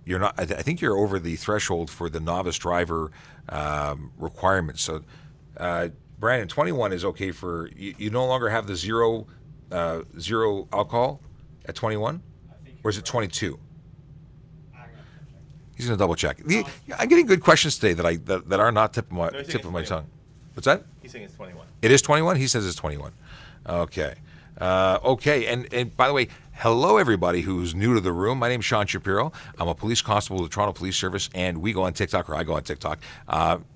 you're not. I think you're over the threshold for the novice driver requirements. So Brandon, 21 is okay for you. No longer have the zero alcohol at 21, or is it 22? He's gonna double check. I'm getting good questions today that are not tip of my tongue. What's that? He's saying it's 21. It is 21. He says it's 21. Okay. Okay. And by the way, hello everybody who's new to the room. My name's Sean Shapiro. I'm a police constable with the Toronto Police Service, and we go on TikTok, or I go on TikTok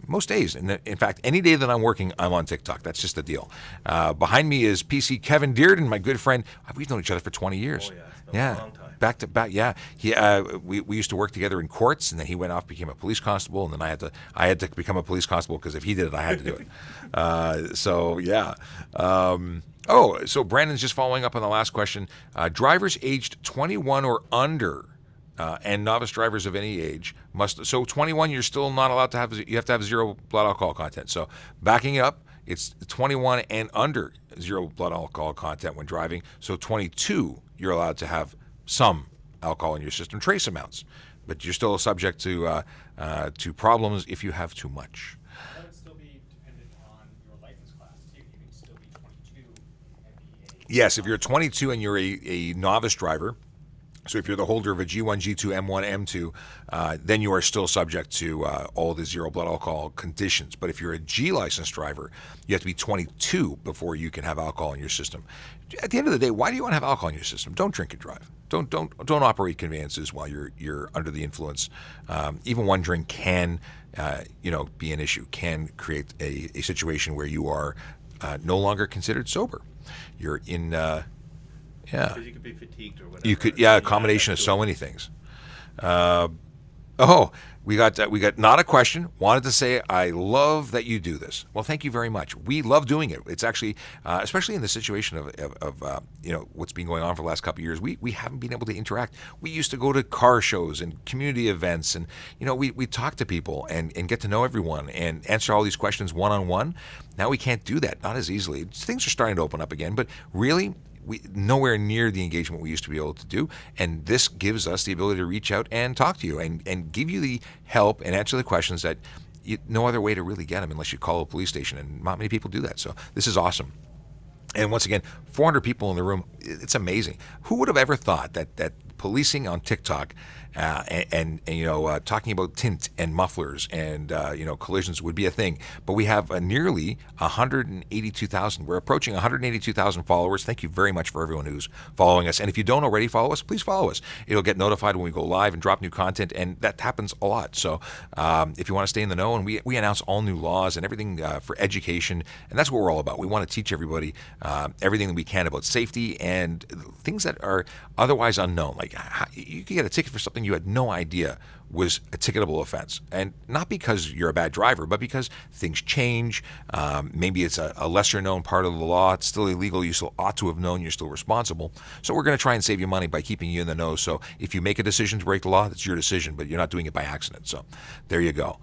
most days. And in fact, any day that I'm working, I'm on TikTok. That's just the deal. Behind me is PC Kevin Dearden, my good friend. We've known each other for 20 years. Oh yeah, it's been a long time. Back to back, yeah. He, we used to work together in courts, and then he went off, became a police constable, and then I had to become a police constable because if he did it, I had to do it. So yeah. So Brandon's just following up on the last question. Drivers aged 21 or under, and novice drivers of any age must. So 21, you're still not allowed to have. You have to have zero blood alcohol content. So backing it up, it's 21 and under zero blood alcohol content when driving. So 22, you're allowed to have some alcohol in your system, trace amounts, but you're still subject to problems if you have too much. That would still be dependent on your license class too. You can still be 22 and be a. Yes, if you're 22 and you're a novice driver, so if you're the holder of a G1, G2, M1, M2, then you are still subject to all the zero blood alcohol conditions. But if you're a G licensed driver, you have to be 22 before you can have alcohol in your system. At the end of the day, why do you want to have alcohol in your system? Don't drink and drive. Don't operate conveyances while you're under the influence. Even one drink can be an issue. Can create a situation where you are no longer considered sober. You're in. Yeah. Because you could be fatigued or whatever. You could, a combination of so many things. We got not a question. Wanted to say I love that you do this. Well, thank you very much. We love doing it. It's actually, especially in the situation of what's been going on for the last couple of years. We haven't been able to interact. We used to go to car shows and community events, and we talk to people and get to know everyone and answer all these questions one-on-one. Now we can't do that, not as easily. Things are starting to open up again, but really. We nowhere near the engagement we used to be able to do, and this gives us the ability to reach out and talk to you and give you the help and answer the questions that no other way to really get them unless you call a police station, and not many people do that. So this is awesome. And once again, 400 people in the room. It's amazing. Who would have ever thought that policing on TikTok and talking about tint and mufflers and collisions would be a thing? But we have nearly 182,000. We're approaching 182,000 followers. Thank you very much for everyone who's following us. And if you don't already follow us, please follow us. It'll get notified when we go live and drop new content, and that happens a lot. So if you want to stay in the know, and we announce all new laws and everything for education, and that's what we're all about. We want to teach everybody everything that we can about safety and things that are otherwise unknown. Like you could get a ticket for something you had no idea was a ticketable offense, and not because you're a bad driver, but because things change. Maybe it's a lesser known part of the law. It's still illegal. You still ought to have known. You're still responsible. So we're going to try and save you money by keeping you in the know. So if you make a decision to break the law, that's your decision, but you're not doing it by accident. So there you go.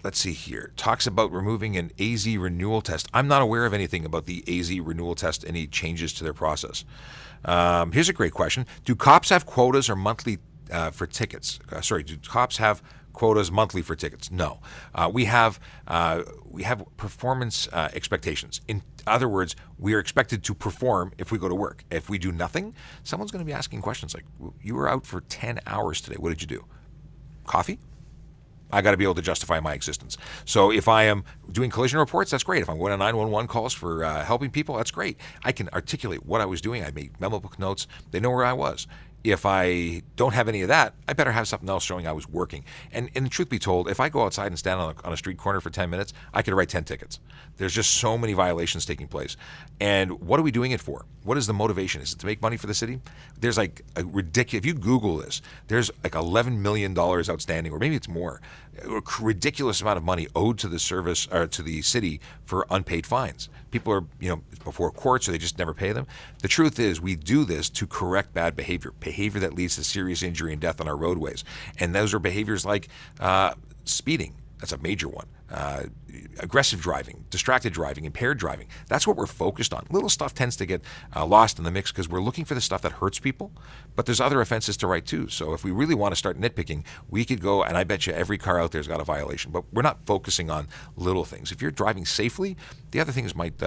let's see here. Talks about removing an AZ renewal test. I'm not aware of anything about the AZ renewal test, any changes to their process. Here's a great question. Do cops have quotas or monthly for tickets? Do cops have quotas monthly for tickets? No. We have performance expectations. In other words, we are expected to perform if we go to work. If we do nothing, someone's going to be asking questions like, you were out for 10 hours today. What did you do? Coffee? I got to be able to justify my existence. So if I am doing collision reports, that's great. If I'm going to 911 calls for helping people, that's great. I can articulate what I was doing. I made memo book notes. They know where I was. If I don't have any of that, I better have something else showing I was working. And the truth be told, if I go outside and stand on a street corner for 10 minutes, I could write 10 tickets. There's just so many violations taking place. And what are we doing it for? What is the motivation? Is it to make money for the city? There's like a ridiculous, if you Google this, there's like $11 million outstanding, or maybe it's more, a ridiculous amount of money owed to the service or to the city for unpaid fines. People are, before courts, or they just never pay them. The truth is, we do this to correct bad behavior that leads to serious injury and death on our roadways. And those are behaviors like speeding. That's a major one. Aggressive driving, distracted driving, impaired driving. That's what we're focused on. Little stuff tends to get lost in the mix because we're looking for the stuff that hurts people, but there's other offenses to write too. So if we really want to start nitpicking, we could go, and I bet you every car out there's got a violation, but we're not focusing on little things. If you're driving safely, the other things might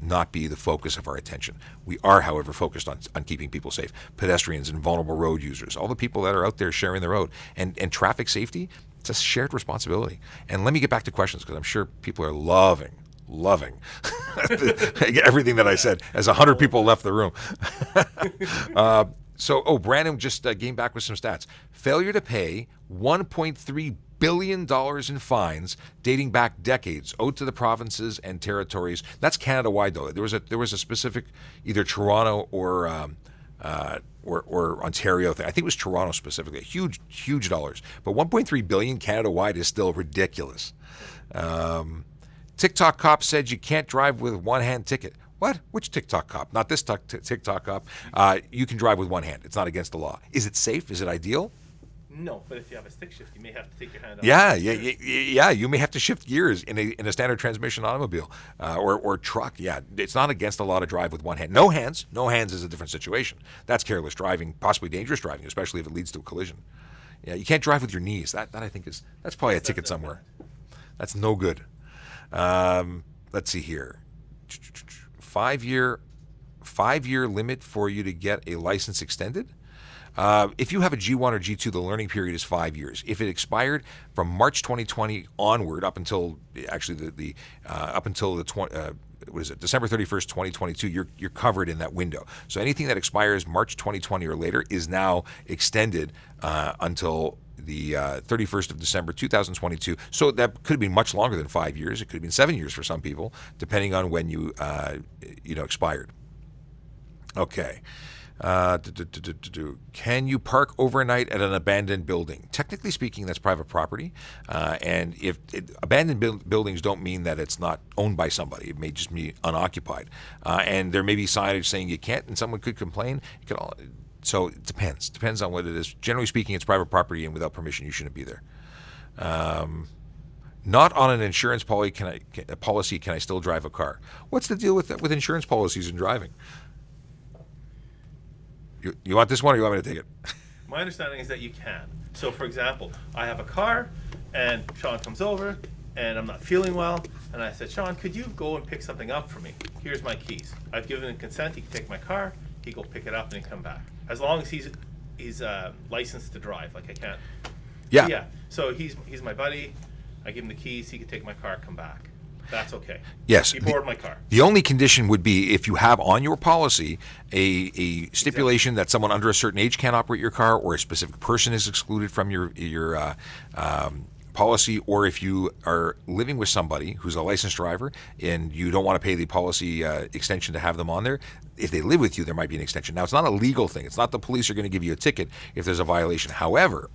not be the focus of our attention. We are, however, focused on keeping people safe. Pedestrians and vulnerable road users, all the people that are out there sharing the road, and traffic safety, it's a shared responsibility. And let me get back to questions because I'm sure people are loving everything that I said as 100 people left the room. Brandon just came back with some stats. Failure to pay $1.3 billion in fines dating back decades owed to the provinces and territories. That's Canada-wide, though. There was a specific, either Toronto or Ontario thing. I think it was Toronto specifically. Huge dollars. But 1.3 billion Canada-wide is still ridiculous. TikTok cop said you can't drive with one-hand ticket. What? Which TikTok cop? Not this TikTok cop. You can drive with one hand. It's not against the law. Is it safe? Is it ideal? No, but if you have a stick shift, you may have to take your hand off. Yeah. You may have to shift gears in a standard transmission automobile or truck. Yeah, it's not against the law to drive with one hand. No hands is a different situation. That's careless driving, possibly dangerous driving, especially if it leads to a collision. Yeah, you can't drive with your knees. That I think that's probably a ticket somewhere. That's no good. Let's see here. 5-year limit for you to get a license extended. If you have a G1 or G2, the learning period is 5 years. If it expired from March 2020 onward, up until actually December 31st, 2022, you're covered in that window. So anything that expires March 2020 or later is now extended until the 31st of December 2022. So that could have been much longer than 5 years. It could have been 7 years for some people, depending on when you expired. Okay. Can you park overnight at an abandoned building? Technically speaking, that's private property. And abandoned buildings don't mean that it's not owned by somebody. It may just be unoccupied. And there may be signage saying you can't, and someone could complain. So it depends. Depends on what it is. Generally speaking, it's private property, and without permission, you shouldn't be there. Not on an insurance policy can I still drive a car? What's the deal with insurance policies and driving? You want this one, or you want me to take it? My understanding is that you can. So, for example, I have a car, and Sean comes over, and I'm not feeling well, and I said, Sean, could you go and pick something up for me? Here's my keys. I've given him consent. He can take my car. He go pick it up and he come back. As long as he's licensed to drive, like I can't. Yeah. Yeah. So he's my buddy. I give him the keys. He can take my car, come back. That's okay. Yes. He borrowed my car. The only condition would be if you have on your policy a stipulation that someone under a certain age can't operate your car, or a specific person is excluded from your policy, or if you are living with somebody who's a licensed driver and you don't want to pay the policy extension to have them on there. If they live with you, there might be an extension. Now, it's not a legal thing. It's not the police are going to give you a ticket if there's a violation. However,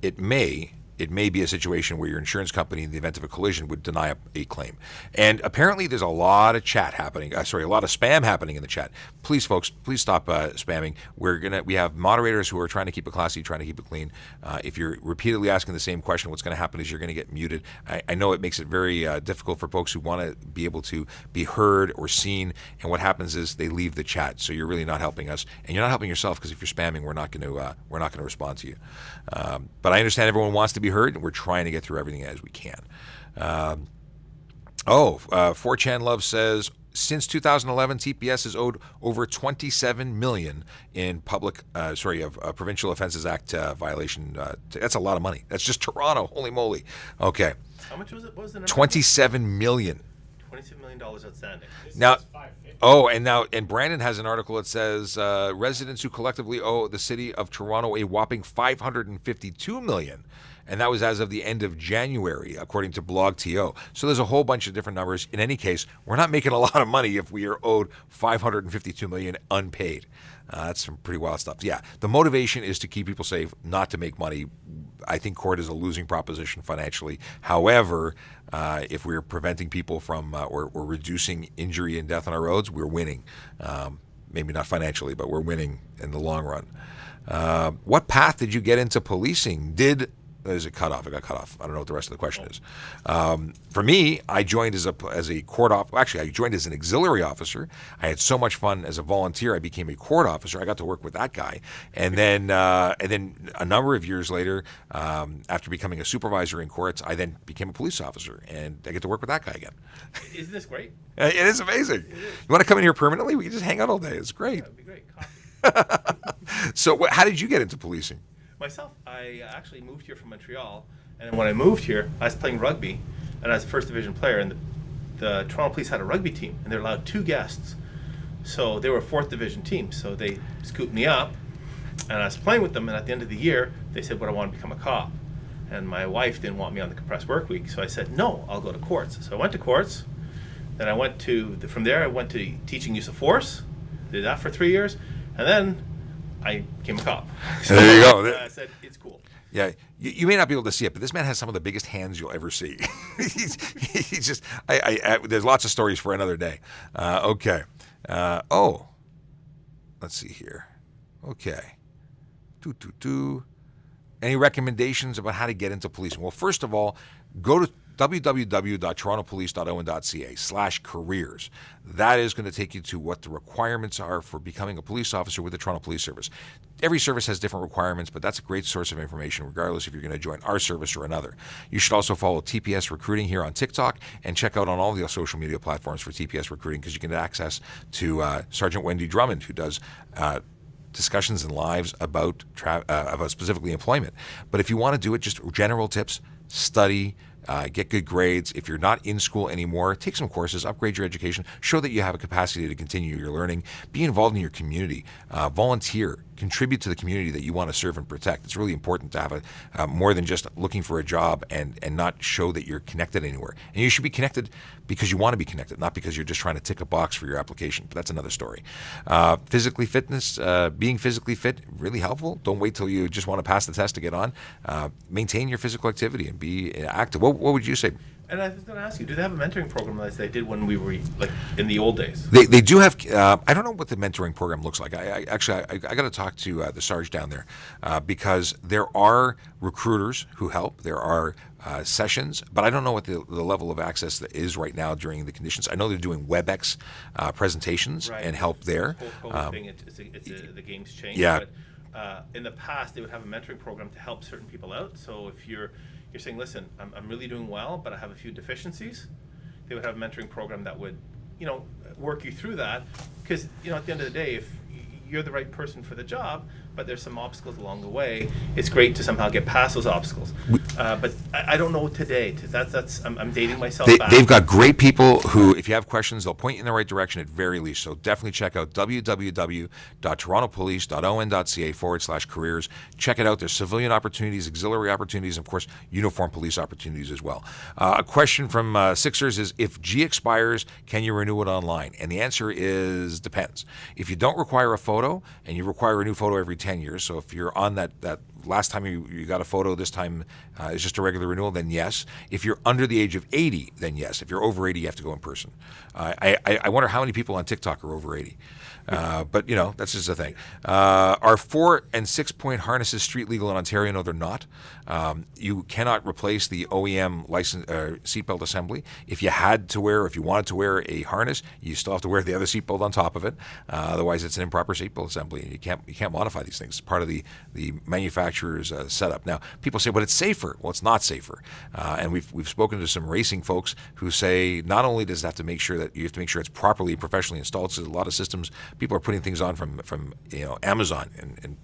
it may it may be a situation where your insurance company, in the event of a collision, would deny a claim. And apparently, there's a lot of chat happening. A lot of spam happening in the chat. Please, folks, please stop spamming. We have moderators who are trying to keep it classy, trying to keep it clean. If you're repeatedly asking the same question, what's going to happen is you're going to get muted. I know it makes it very difficult for folks who want to be able to be heard or seen. And what happens is they leave the chat. So you're really not helping us, and you're not helping yourself, because if you're spamming, we're not going to respond to you. But I understand everyone wants to be heard, and we're trying to get through everything as we can. 4chan Love says, since 2011, TPS has owed over $27 million in Provincial Offences Act violation. That's a lot of money. That's just Toronto. Holy moly. Okay. How much was it? What was the number? $27 million. $27 million outstanding. Now, It's 550. and Brandon has an article that says residents who collectively owe the city of Toronto a whopping $552 million. And that was as of the end of January, according to BlogTO. So there's a whole bunch of different numbers. In any case, we're not making a lot of money if we are owed $552 million unpaid. That's some pretty wild stuff. Yeah, the motivation is to keep people safe, not to make money. I think court is a losing proposition financially. However, if we're preventing people from or reducing injury and death on our roads, we're winning. Maybe not financially, but we're winning in the long run. What path did you get into policing? Is it cut off? I got cut off. I don't know what the rest of the question is. For me, I joined as a court officer. Actually, I joined as an auxiliary officer. I had so much fun as a volunteer. I became a court officer. I got to work with that guy, and then a number of years later, after becoming a supervisor in courts, I then became a police officer, and I get to work with that guy again. Isn't this great? It is amazing. You want to come in here permanently? We can just hang out all day. It's great. That would be great. Coffee. So, how did you get into policing? Myself, I actually moved here from Montreal, and when I moved here, I was playing rugby, and I was a first division player, and the Toronto Police had a rugby team, and they were allowed 2 guests. So they were a 4th division team, so they scooped me up, and I was playing with them, and at the end of the year, they said, would I want to become a cop? And my wife didn't want me on the compressed work week, so I said, no, I'll go to courts. So I went to courts, then I went from there, I went to teaching use of force, did that for 3 years, and then I became a cop. So there you go. I said, it's cool. Yeah, you may not be able to see it, but this man has some of the biggest hands you'll ever see. he's just, there's lots of stories for another day. Okay. Let's see here. Okay. Any recommendations about how to get into policing? Well, first of all, go to www.torontopolice.owen.ca/careers. That is going to take you to what the requirements are for becoming a police officer with the Toronto Police Service. Every service has different requirements, but that's a great source of information, regardless if you're going to join our service or another. You should also follow TPS Recruiting here on TikTok and check out on all the social media platforms for TPS Recruiting, because you can get access to Sergeant Wendy Drummond, who does discussions and lives about specifically employment. But if you want to do it, just general tips: study, get good grades. If you're not in school anymore, take some courses, upgrade your education, show that you have a capacity to continue your learning, be involved in your community, volunteer, contribute to the community that you want to serve and protect. It's really important to have more than just looking for a job and not show that you're connected anywhere. And you should be connected because you want to be connected, not because you're just trying to tick a box for your application. But that's another story. Being physically fit, really helpful. Don't wait till you just want to pass the test to get on. Maintain your physical activity and be active. What would you say? And I was going to ask you, do they have a mentoring program like they did when we were like in the old days? They do have. I don't know what the mentoring program looks like. I got to talk to the Sarge down there because there are recruiters who help. There are sessions, but I don't know what the level of access that is right now during the conditions. I know they're doing WebEx presentations and help there. This whole COVID thing, the game's changed. Yeah. But in the past, they would have a mentoring program to help certain people out. So if you're saying, listen, I'm really doing well, but I have a few deficiencies, they would have a mentoring program that would, work you through that. Because, at the end of the day, if you're the right person for the job, but there's some obstacles along the way, it's great to somehow get past those obstacles. But I don't know today. I'm dating myself back. They've got great people who, if you have questions, they'll point you in the right direction at very least. So definitely check out www.torontopolice.owen.ca/careers. Check it out. There's civilian opportunities, auxiliary opportunities, and of course, uniform police opportunities as well. A question from Sixers is, if G expires, can you renew it online? And the answer is depends. If you don't require a photo and you require a new photo every 10 years. So if you're on that last time you got a photo, this time is just a regular renewal, then yes. If you're under the age of 80, then yes. If you're over 80, you have to go in person. I wonder how many people on TikTok are over 80. But, you know, that's just the thing. Are 4 and 6 point harnesses street legal in Ontario? No, they're not. You cannot replace the OEM license seatbelt assembly. If you had to wear, if you wanted to wear a harness, you still have to wear the other seatbelt on top of it. Otherwise, it's an improper seatbelt assembly. You can't modify these things. It's part of the manufacturer's setup. Now, people say, but it's safer. Well, it's not safer. And we've spoken to some racing folks who say not only does it have to make sure that you have to make sure it's properly professionally installed. So a lot of systems, people are putting things on from Amazon and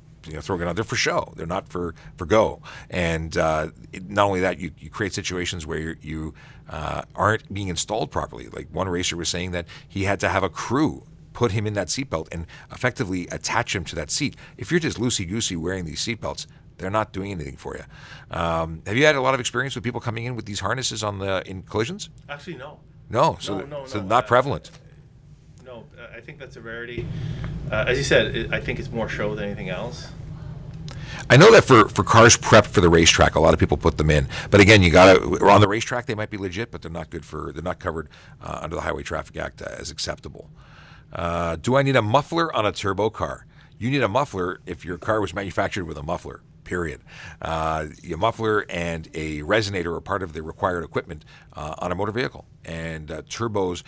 throwing it out there for show. They're not for go. And not only that, you create situations where you aren't being installed properly. Like one racer was saying that he had to have a crew put him in that seatbelt and effectively attach him to that seat. If you're just loosey-goosey wearing these seatbelts, they're not doing anything for you. Have you had a lot of experience with people coming in with these harnesses in collisions? Actually, no. No, so not prevalent. No, I think that's a rarity. As you said, I think it's more show than anything else. I know that for cars prepped for the racetrack, a lot of people put them in. But again, on the racetrack, they might be legit, but they're not covered under the Highway Traffic Act as acceptable. Do I need a muffler on a turbo car? You need a muffler if your car was manufactured with a muffler. Period. A muffler and a resonator are part of the required equipment on a motor vehicle. And turbos,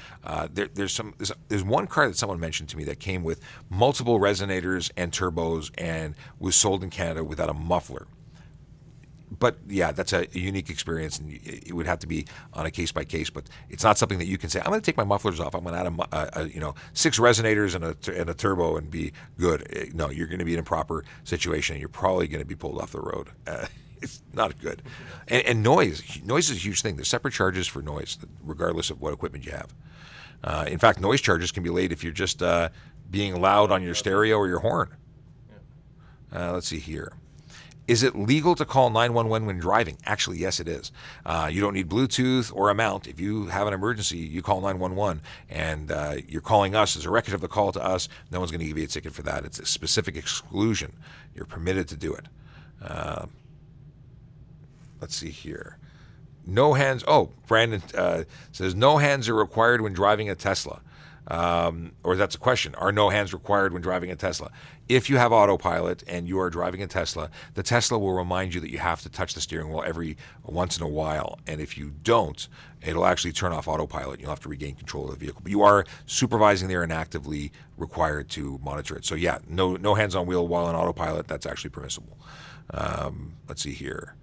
there's one car that someone mentioned to me that came with multiple resonators and turbos and was sold in Canada without a muffler. But yeah, that's a unique experience, and it would have to be on a case by case. But it's not something that you can say, I'm going to take my mufflers off. I'm going to add 6 resonators and a turbo and be good. No, you're going to be in a proper situation, and you're probably going to be pulled off the road. It's not good. And noise is a huge thing. There's separate charges for noise, regardless of what equipment you have. In fact, noise charges can be laid if you're just being loud on your stereo or your horn. Let's see here. Is it legal to call 911 when driving? Actually, yes, it is. You don't need Bluetooth or a mount. If you have an emergency, you call 911, and you're calling us as a record of the call to us. No one's going to give you a ticket for that. It's a specific exclusion. You're permitted to do it. Let's see here. No hands. Oh, Brandon says no hands are required when driving a Tesla. Or that's a question. Are no hands required when driving a Tesla? If you have autopilot and you are driving a Tesla, the Tesla will remind you that you have to touch the steering wheel every once in a while. And if you don't, it'll actually turn off autopilot. You'll have to regain control of the vehicle. But you are supervising there and actively required to monitor it. So yeah, no hands on wheel while on autopilot. That's actually permissible. Let's see here.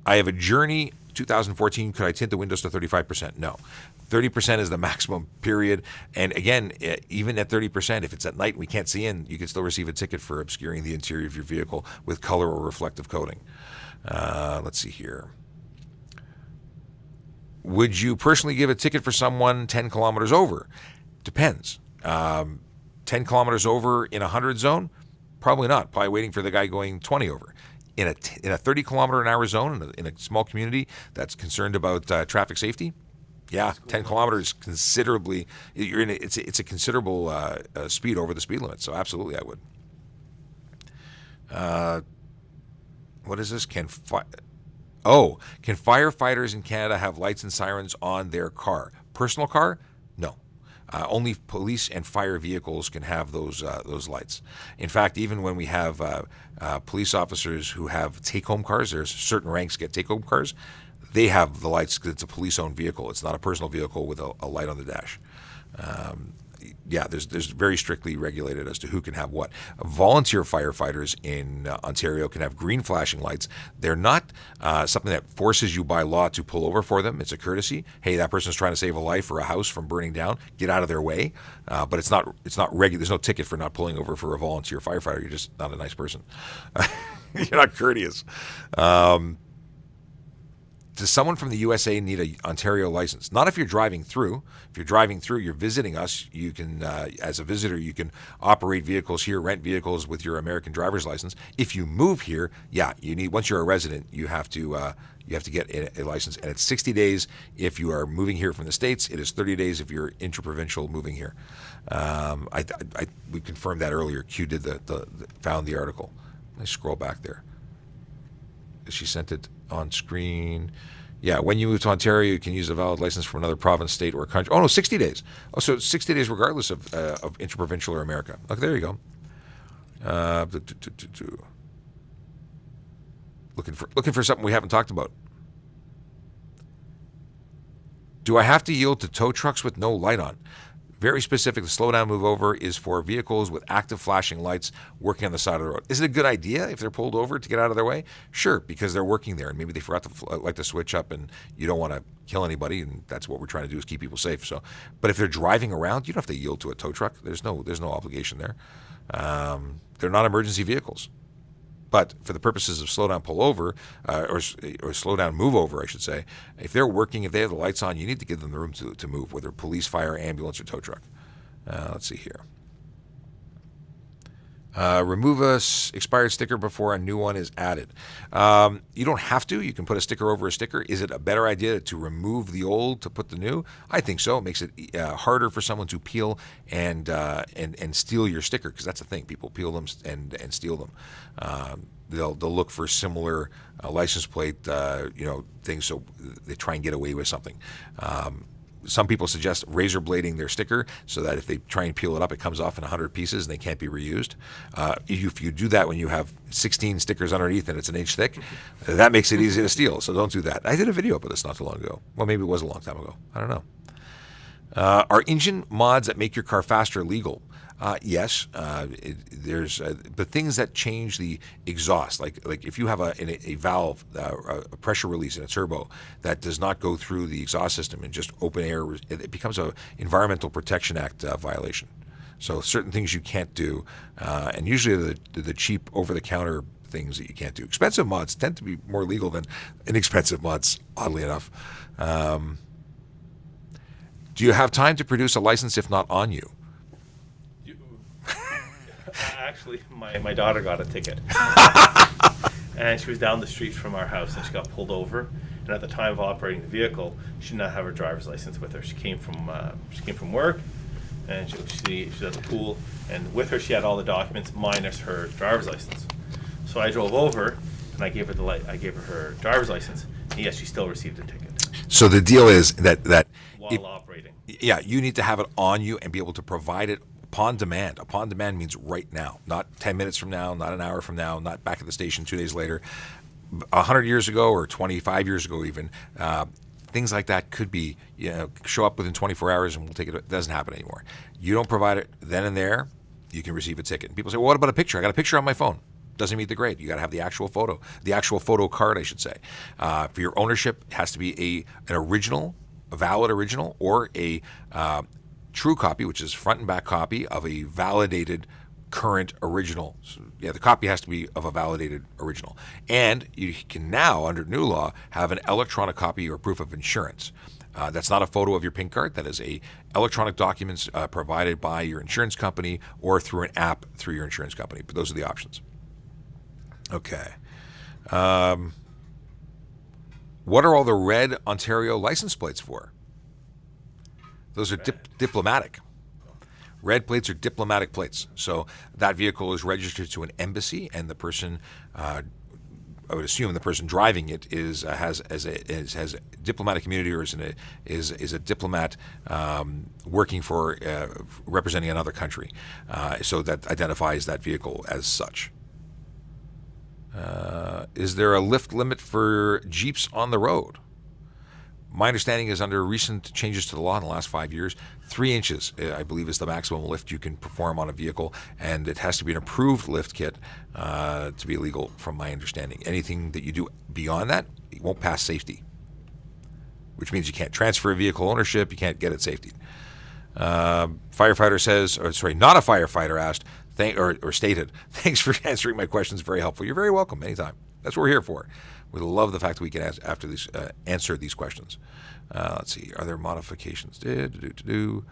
I have a Journey 2014. Could I tint the windows to 35%? No. 30% is the maximum period. And again, even at 30%, if it's at night and we can't see in, you can still receive a ticket for obscuring the interior of your vehicle with color or reflective coating. Let's see here. Would you personally give a ticket for someone 10 kilometers over? Depends. 10 kilometers over in a 100 zone? Probably not. Probably waiting for the guy going 20 over. In a 30 kilometer an hour zone in a small community that's concerned about traffic safety, yeah, 10 kilometers considerably. It's a considerable speed over the speed limit. So absolutely, I would. What is this? Can firefighters in Canada have lights and sirens on their car? Personal car? No. Only police and fire vehicles can have those lights. In fact, even when we have police officers who have take-home cars, there's certain ranks get take-home cars. They have the lights because it's a police-owned vehicle. It's not a personal vehicle with a light on the dash. There's very strictly regulated as to who can have what. Volunteer firefighters in Ontario can have green flashing lights. They're not something that forces you by law to pull over for them. It's a courtesy. Hey, that person's trying to save a life or a house from burning down. Get out of their way. But it's not regular. There's no ticket for not pulling over for a volunteer firefighter. You're just not a nice person. You're not courteous. does someone from the USA need a Ontario license? Not if you're driving through. If you're driving through, you're visiting us. You can, as a visitor, you can operate vehicles here, rent vehicles with your American driver's license. If you move here, yeah, you need. Once you're a resident, you have to get a license, and it's 60 days if you are moving here from the States. It is 30 days if you're intraprovincial moving here. We confirmed that earlier. Q did found the article. Let's scroll back there. She sent it on screen. Yeah, when you move to Ontario, you can use a valid license from another province, state, or country. Oh, no, 60 days. Oh, so 60 days regardless of intraprovincial or America. Okay, there you go. Looking for something we haven't talked about. Do I have to yield to tow trucks with no light on? Very specific, the slow down, move over is for vehicles with active flashing lights working on the side of the road. Is it a good idea if they're pulled over to get out of their way? Sure, because they're working there and maybe they forgot to light the switch up and you don't want to kill anybody, and that's what we're trying to do is keep people safe. So, but if they're driving around, you don't have to yield to a tow truck. There's no obligation there. They're not emergency vehicles. But for the purposes of slow down, pull over, or slow down, move over, I should say, if they're working, if they have the lights on, you need to give them the room to move, whether police, fire, ambulance, or tow truck. Let's see here. Remove a expired sticker before a new one is added. You don't have to. You can put a sticker over a sticker. Is it a better idea to remove the old to put the new? I think so. It makes it harder for someone to peel and steal your sticker, because that's the thing. People peel them and steal them. They'll look for similar license plate things, so they try and get away with something. Some people suggest razor blading their sticker so that if they try and peel it up, it comes off in 100 pieces and they can't be reused. If you do that when you have 16 stickers underneath and it's an inch thick, that makes it easy to steal. So don't do that. I did a video about this not too long ago. Well, maybe it was a long time ago. I don't know. Are engine mods that make your car faster legal? Yes, there's the things that change the exhaust, like if you have a valve, a pressure release in a turbo that does not go through the exhaust system and just open air, it becomes a Environmental Protection Act violation. So certain things you can't do, and usually the cheap over-the-counter things that you can't do. Expensive mods tend to be more legal than inexpensive mods, oddly enough. Do you have time to produce a license if not on you? Actually, my daughter got a ticket, and she was down the street from our house, and she got pulled over. And at the time of operating the vehicle, she did not have her driver's license with her. She came from work, and she was at the pool, and with her she had all the documents minus her driver's license. So I drove over, and I gave her her driver's license. And yes, she still received a ticket. So the deal is that while operating. Yeah, you need to have it on you and be able to provide it upon demand. Upon demand means right now, not 10 minutes from now, not an hour from now, not back at the station 2 days later. 100 years ago or 25 years ago even, things like that could be, show up within 24 hours and we'll take it. It doesn't happen anymore. You don't provide it then and there, you can receive a ticket. And people say, well, what about a picture? I got a picture on my phone. Doesn't meet the grade. You got to have the actual photo card, I should say. For your ownership, it has to be an original, a valid original, or a true copy, which is front and back copy of a validated current original. So, the copy has to be of a validated original. And you can now, under new law, have an electronic copy or proof of insurance. That's not a photo of your pink card. That is a electronic documents provided by your insurance company or through an app through your insurance company. But those are the options. Okay. What are all the red Ontario license plates for? Those are diplomatic. Red plates are diplomatic plates. So that vehicle is registered to an embassy, and the person, I would assume the person driving it has diplomatic immunity, or is a diplomat working for representing another country. So that identifies that vehicle as such. Is there a lift limit for Jeeps on the road? My understanding is under recent changes to the law in the last 5 years, 3 inches, I believe, is the maximum lift you can perform on a vehicle, and it has to be an approved lift kit to be illegal, from my understanding. Anything that you do beyond that, it won't pass safety, which means you can't transfer vehicle ownership, you can't get it safety. Firefighter says, not a firefighter asked, stated, thanks for answering my questions, very helpful. You're very welcome, anytime. That's what we're here for. We love the fact that we can answer these questions. Let's see. Are there modifications? Can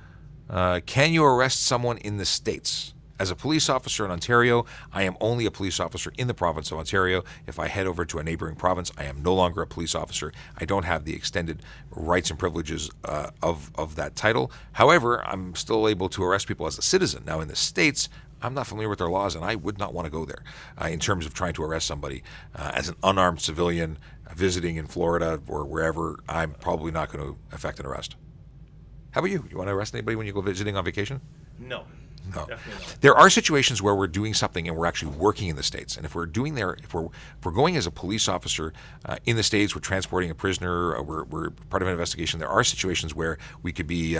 you arrest someone in the States? As a police officer in Ontario, I am only a police officer in the province of Ontario. If I head over to a neighboring province, I am no longer a police officer. I don't have the extended rights and privileges of that title. However, I'm still able to arrest people as a citizen. Now, in the States, I'm not familiar with their laws, and I would not want to go there in terms of trying to arrest somebody as an unarmed civilian visiting in Florida or wherever. I'm probably not going to effect an arrest. How about you? You want to arrest anybody when you go visiting on vacation? No. No. Definitely not. There are situations where we're doing something and we're actually working in the States. And if we're going as a police officer in the States, we're transporting a prisoner, we're part of an investigation. There are situations where we could be,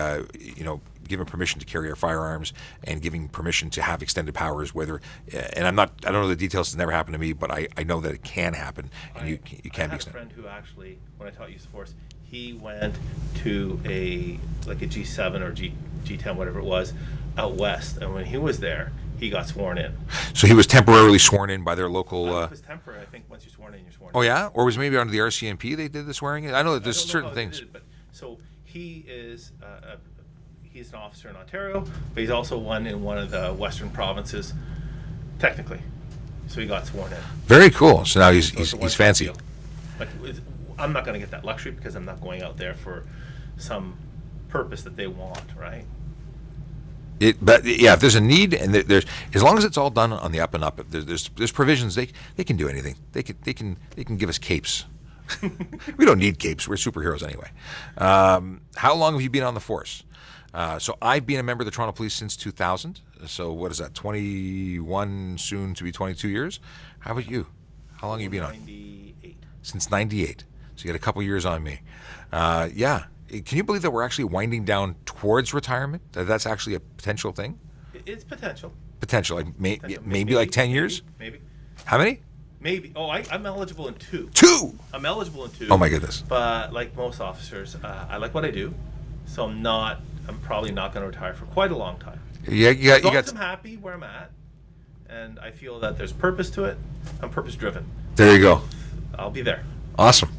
given permission to carry our firearms and giving permission to have extended powers. And I don't know the details. It's never happened to me, but I know that it can happen, and you can be I had a extended. friend who actually, when I taught use of force, he went to a G7 or G10, whatever it was, out west, and when he was there, he got sworn in. So he was temporarily sworn in by their local. It was temporary. I think once you're sworn in, you're sworn in. Oh yeah, or was it maybe under the RCMP they did the swearing in? I know that there's certain things. But so he is he's an officer in Ontario, but he's also one in one of the western provinces, technically. So he got sworn in. Very cool. So now he's So it's a one-stop fancy. deal. But I'm not going to get that luxury because I'm not going out there for some purpose that they want, right? But yeah, if there's a need, and there's as long as it's all done on the up and up, if there's provisions, they can do anything. They can give us capes. We don't need capes. We're superheroes anyway. How long have you been on the force? So I've been a member of the Toronto Police since 2000. So what is that? 21, soon to be 22 years. How about you? How long have you been on? 98. Since 98. So you got a couple years on me. Yeah. Can you believe that we're actually winding down towards retirement? That's actually a potential thing? It's potential. Potential, like Potential. maybe like 10 years? Maybe. How many? Maybe. Oh, I'm eligible in 2. 2! I'm eligible in 2. Oh my goodness. But like most officers, I like what I do, so I'm probably not going to retire for quite a long time. Yeah, As long as I'm happy where I'm at, and I feel that there's purpose to it, I'm purpose driven. There you go. I'll be there. Awesome.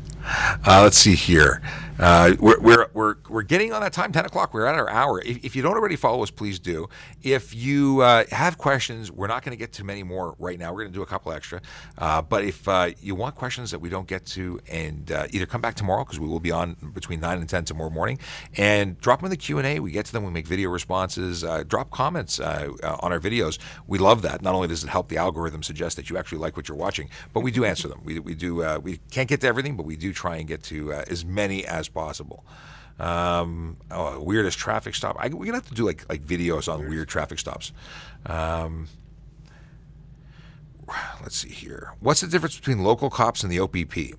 Let's see here. We're getting on that time, 10 o'clock. We're at our hour. If you don't already follow us, please do. If you have questions, we're not going to get to many more right now. We're going to do a couple extra. But if you want questions that we don't get to, and either come back tomorrow, because we will be on between 9 and 10 tomorrow morning, and drop them in the Q&A. We get to them. We make video responses. Drop comments on our videos. We love that. Not only does it help the algorithm suggest that you actually like what you're watching, but we do answer them. We do. We can't get to everything, but we do try and get to as many as possible. Weirdest traffic stop. We're gonna have to do like videos on weird traffic stops. Let's see here. What's the difference between local cops and the OPP?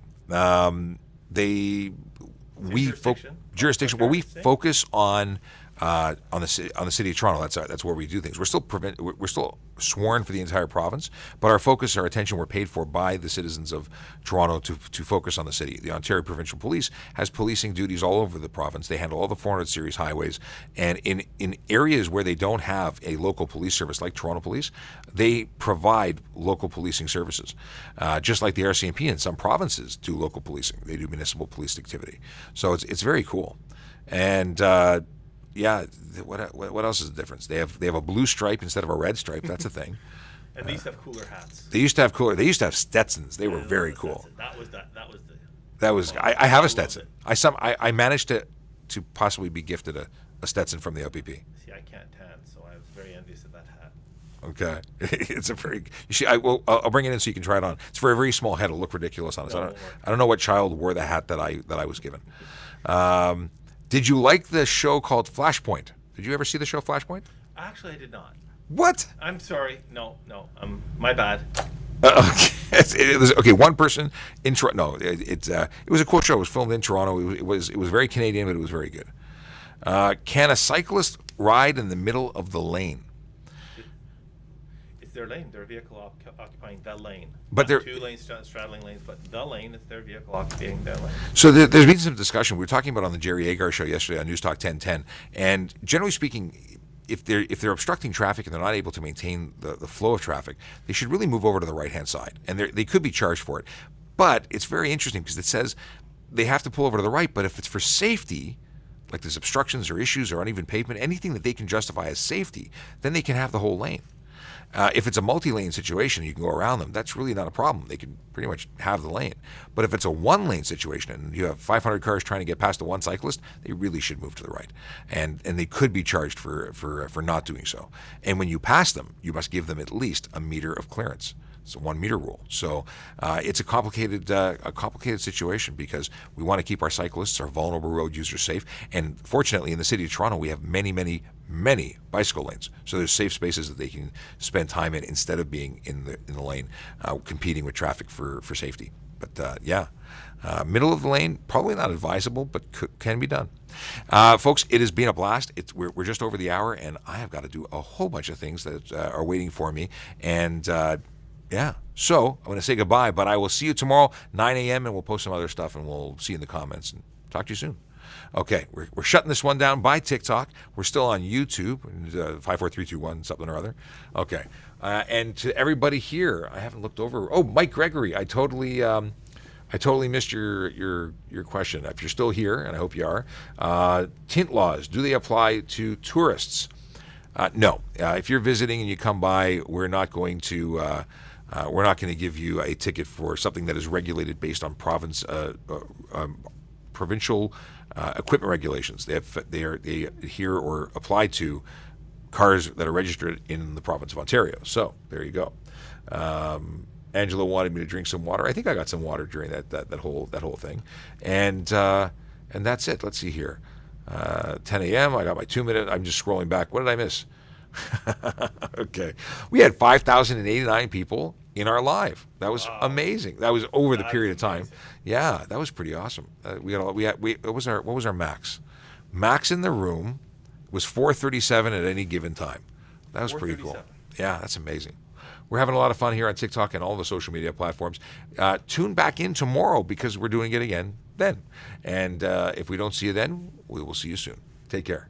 Jurisdiction. Well, we focus on the city of Toronto. That's where we do things. We're still sworn for the entire province, but our focus, our attention, we're paid for by the citizens of Toronto to focus on the city. The Ontario Provincial Police has policing duties all over the province. They handle all the 400 series highways, and in areas where they don't have a local police service like Toronto Police, they provide local policing services. Just like the RCMP in some provinces do local policing. They do municipal police activity. So it's very cool. And yeah, what else is the difference? They have a blue stripe instead of a red stripe. That's a thing. And they used to have cooler hats. They used to have Stetsons. They were very cool. That was I have a Stetson. I managed to possibly be gifted a Stetson from the OPP. See, I can't tan, so I was very envious of that hat. Okay, it's a very. I'll bring it in so you can try it on. It's for a very small head. It'll look ridiculous on us. No, I don't know what child wore the hat that I was given. Did you like the show called Flashpoint? Did you ever see the show Flashpoint? Actually, I did not. What? I'm sorry. No. My bad. Okay. It was okay. One person in Toronto. No, it was a cool show. It was filmed in Toronto. It was very Canadian, but it was very good. Can a cyclist ride in the middle of the lane? It's their lane. Their vehicle occupying the lane. But Not 2 lanes, straddling lanes, but the lane is their vehicle occupying their lane. So there's been some discussion. We were talking about on the Jerry Agar show yesterday on News Talk 1010, and generally speaking, if they're obstructing traffic and they're not able to maintain the flow of traffic, they should really move over to the right-hand side, and they could be charged for it. But it's very interesting because it says they have to pull over to the right, but if it's for safety, like there's obstructions or issues or uneven pavement, anything that they can justify as safety, then they can have the whole lane. If it's a multi-lane situation, you can go around them. That's really not a problem. They can pretty much have the lane. But if it's a one-lane situation and you have 500 cars trying to get past the one cyclist, they really should move to the right, and they could be charged for not doing so. And when you pass them, you must give them at least a meter of clearance. It's a 1 meter rule. So it's a complicated situation because we want to keep our cyclists, our vulnerable road users safe. And fortunately, in the city of Toronto, we have many, many, many bicycle lanes. So there's safe spaces that they can spend time in instead of being in the lane, competing with traffic for safety. But middle of the lane, probably not advisable, but can be done. Folks, it has been a blast. We're just over the hour, and I have got to do a whole bunch of things that are waiting for me. And so I'm going to say goodbye, but I will see you tomorrow, 9 a.m., and we'll post some other stuff, and we'll see you in the comments. And talk to you soon. Okay, we're shutting this one down by TikTok. We're still on YouTube, 54321, something or other. Okay, and to everybody here, I haven't looked over. Oh, Mike Gregory, I totally missed your question. If you're still here, and I hope you are, tint laws, do they apply to tourists? No. If you're visiting and you come by, we're not going to give you a ticket for something that is regulated based on provincial equipment regulations. They adhere or apply to cars that are registered in the province of Ontario. So there you go. Angela wanted me to drink some water. I think I got some water during that whole thing, and that's it. Let's see here. 10 a.m. I got my 2 minute. I'm just scrolling back. What did I miss? Okay, we had 5,089 people in our live. That was amazing. That was over the period of time. Yeah, that was pretty awesome. What was our max? Max in the room was 437 at any given time. That was pretty cool. Yeah, that's amazing. We're having a lot of fun here on TikTok and all the social media platforms. Tune back in tomorrow because we're doing it again then. And if we don't see you then, we will see you soon. Take care.